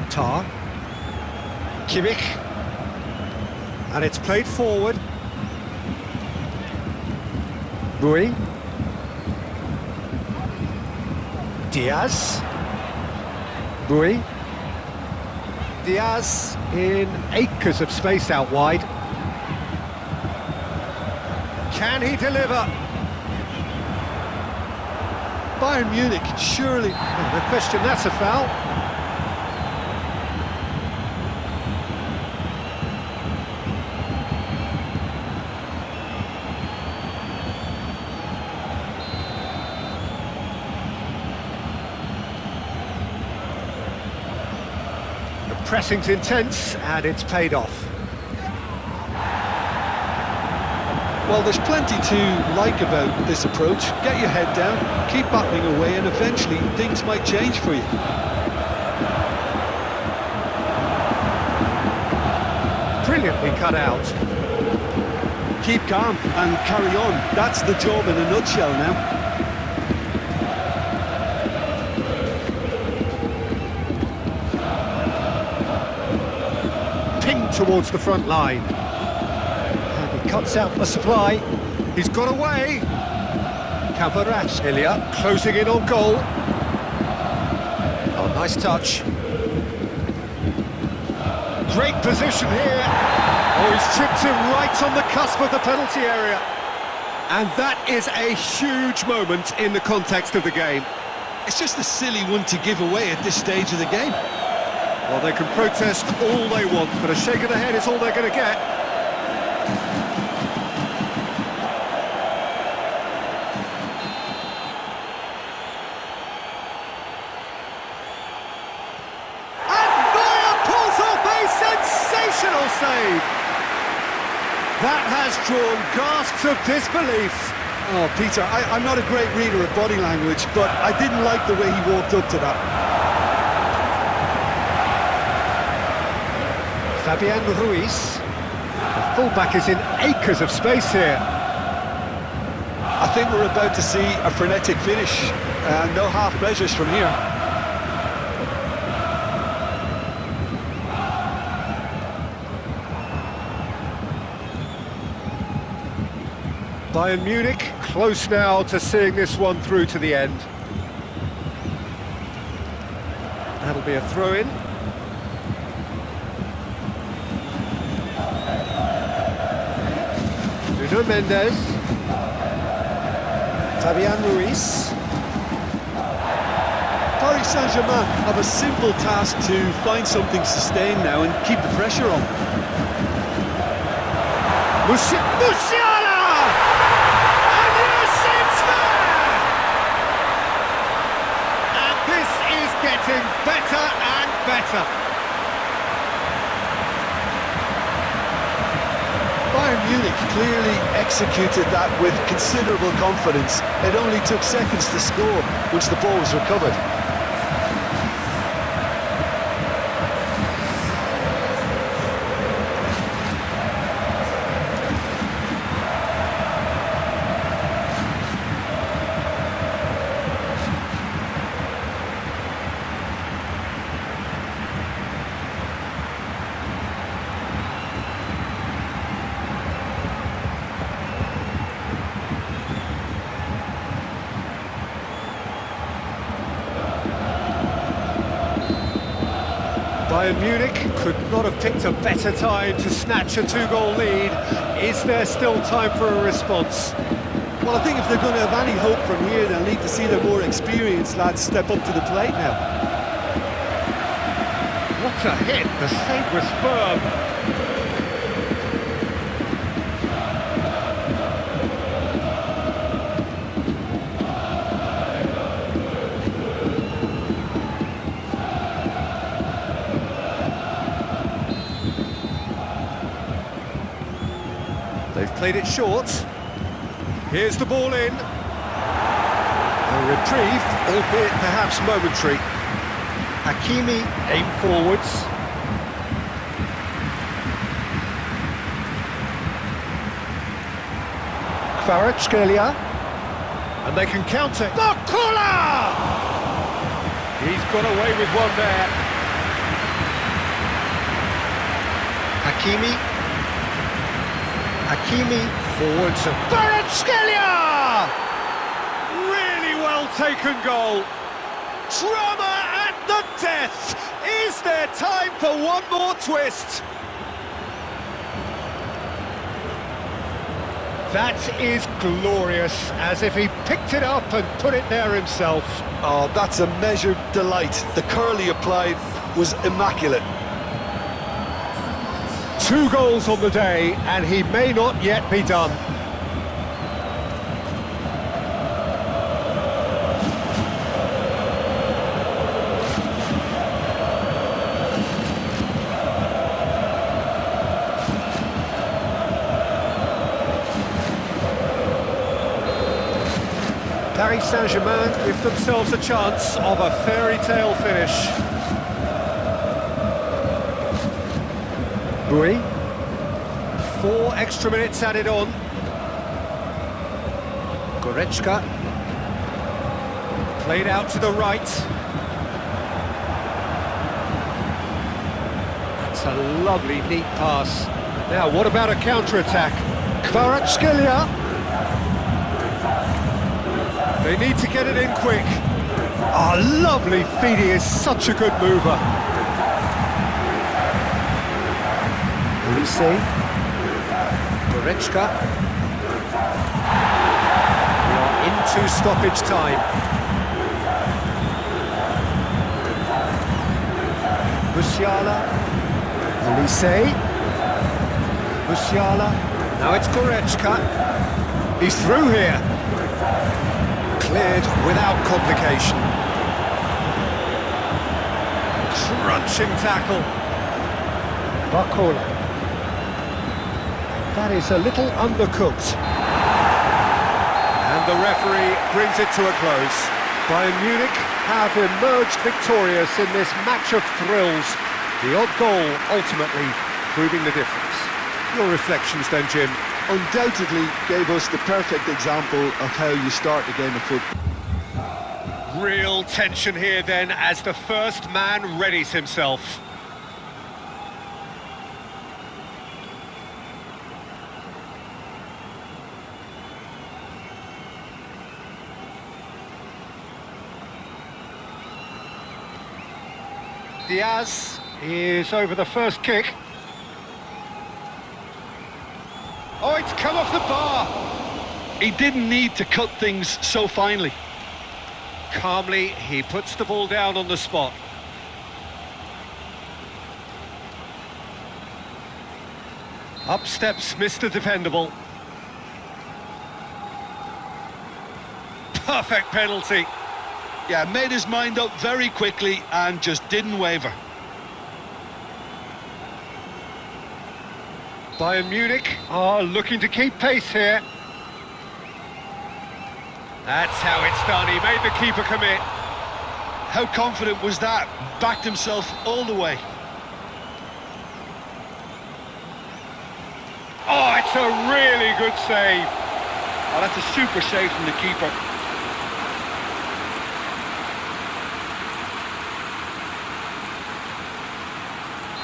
Tar. Kimmich. And it's played forward. Doué. Diaz. Doué. Diaz in acres of space out wide. Can he deliver? Bayern Munich, surely... No question, that's a foul. The pressing's intense, and it's paid off. Well, there's plenty to like about this approach. Get your head down, keep battling away, and eventually things might change for you. Brilliantly cut out. Keep calm and carry on. That's the job in a nutshell now. Pinged towards the front line. Cuts out the supply. He's got away. Kvaratskhelia closing in on goal. Oh, nice touch. Great position here. Oh, he's chipped him right on the cusp of the penalty area. And that is a huge moment in the context of the game. It's just a silly one to give away at this stage of the game. Well, they can protest all they want, but a shake of the head is all they're going to get. Save. That has drawn gasps of disbelief. Oh, Peter, I'm not a great reader of body language, but I didn't like the way he walked up to that. Fabian Ruiz. The fullback is in acres of space here. I think we're about to see a frenetic finish. No half measures from here. Bayern Munich close now to seeing this one through to the end. That'll be a throw-in. Nuno Mendes. Fabian Ruiz. Paris Saint-Germain have a simple task to find something sustained now and keep the pressure on. Musiala! Getting better and better. Bayern Munich clearly executed that with considerable confidence. It only took seconds to score once the ball was recovered. Bayern Munich could not have picked a better time to snatch a two-goal lead. Is there still time for a response? Well, I think if they're going to have any hope from here, they'll need to see their more experienced lads step up to the plate now. What a hit! The save was firm. They've played it short. Here's the ball in. A reprieve, albeit perhaps momentary. Hakimi aim forwards. Kvaratskhelia. And they can counter. Bakula! He's got away with one there. Hakimi forwards and Kvaratskhelia! Really well taken goal. Drama at the death. Is there time for one more twist? That is glorious, as if he picked it up and put it there himself. Oh, that's a measured delight. The curl he applied was immaculate. 2 goals on the day, and he may not yet be done. Paris Saint-Germain give themselves a chance of a fairy tale finish. Doué. 4 extra minutes added on. Goretzka. Played out to the right. That's a lovely, neat pass. Now, what about a counter-attack? Kvaratskhelia. They need to get it in quick. Oh, lovely feed, he is such a good mover. Olise. Goretzka. We are into stoppage time. Musiala. Olise. Musiala. Now it's Goretzka. He's through here. Cleared without complication. Crunching tackle. Bakula. That is a little undercooked. And the referee brings it to a close. Bayern Munich have emerged victorious in this match of thrills. The odd goal ultimately proving the difference. Your reflections then, Jim? Undoubtedly gave us the perfect example of how you start a game of football. Real tension here then as the first man readies himself. Diaz is over the first kick. Oh, it's come off the bar. He didn't need to cut things so finely. Calmly, he puts the ball down on the spot. Up steps Mr. Dependable. Perfect penalty. Yeah, made his mind up very quickly and just didn't waver. Bayern Munich are looking to keep pace here. That's how it's done. He made the keeper commit. How confident was that? Backed himself all the way. Oh, it's a really good save. Oh, that's a super save from the keeper.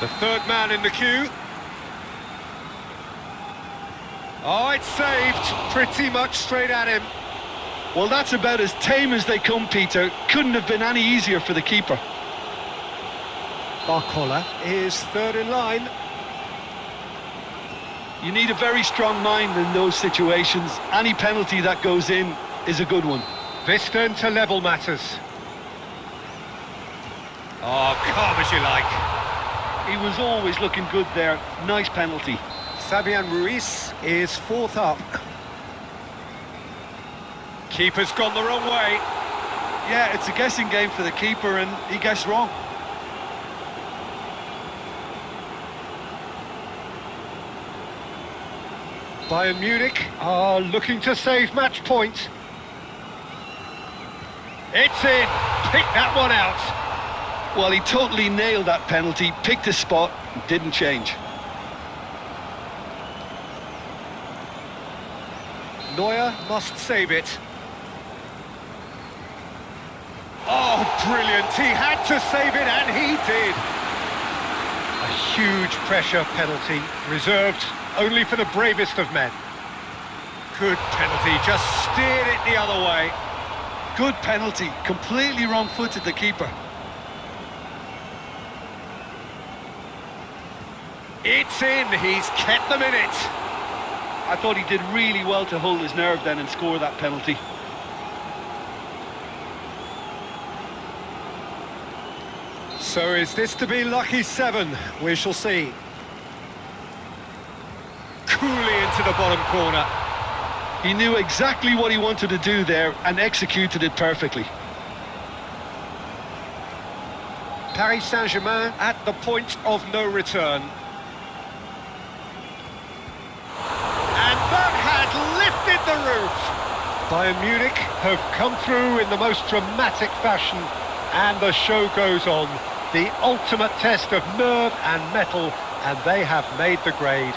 The third man in the queue. Oh, it's saved. Pretty much straight at him. Well, that's about as tame as they come, Peter. Couldn't have been any easier for the keeper. Barcola is third in line. You need a very strong mind in those situations. Any penalty that goes in is a good one. This turn to level matters. Oh, calm as you like. He was always looking good there. Nice penalty. Fabian Ruiz is fourth up. Keeper's gone the wrong way. Yeah, it's a guessing game for the keeper, and he guessed wrong. Bayern Munich are looking to save match point. It's in. Pick that one out. Well, he totally nailed that penalty, picked his spot, didn't change. Neuer must save it. Oh, brilliant. He had to save it, and he did. A huge pressure penalty, reserved only for the bravest of men. Good penalty, just steered it the other way. Good penalty, completely wrong-footed the keeper. It's in, he's kept them in it. I thought he did really well to hold his nerve then and score that penalty. So is this to be lucky 7? We shall see. Coolly into the bottom corner. He knew exactly what he wanted to do there and executed it perfectly. Paris Saint-Germain at the point of no return. And that has lifted the roof. Bayern Munich have come through in the most dramatic fashion, and the show goes on. The ultimate test of nerve and metal, and they have made the grade.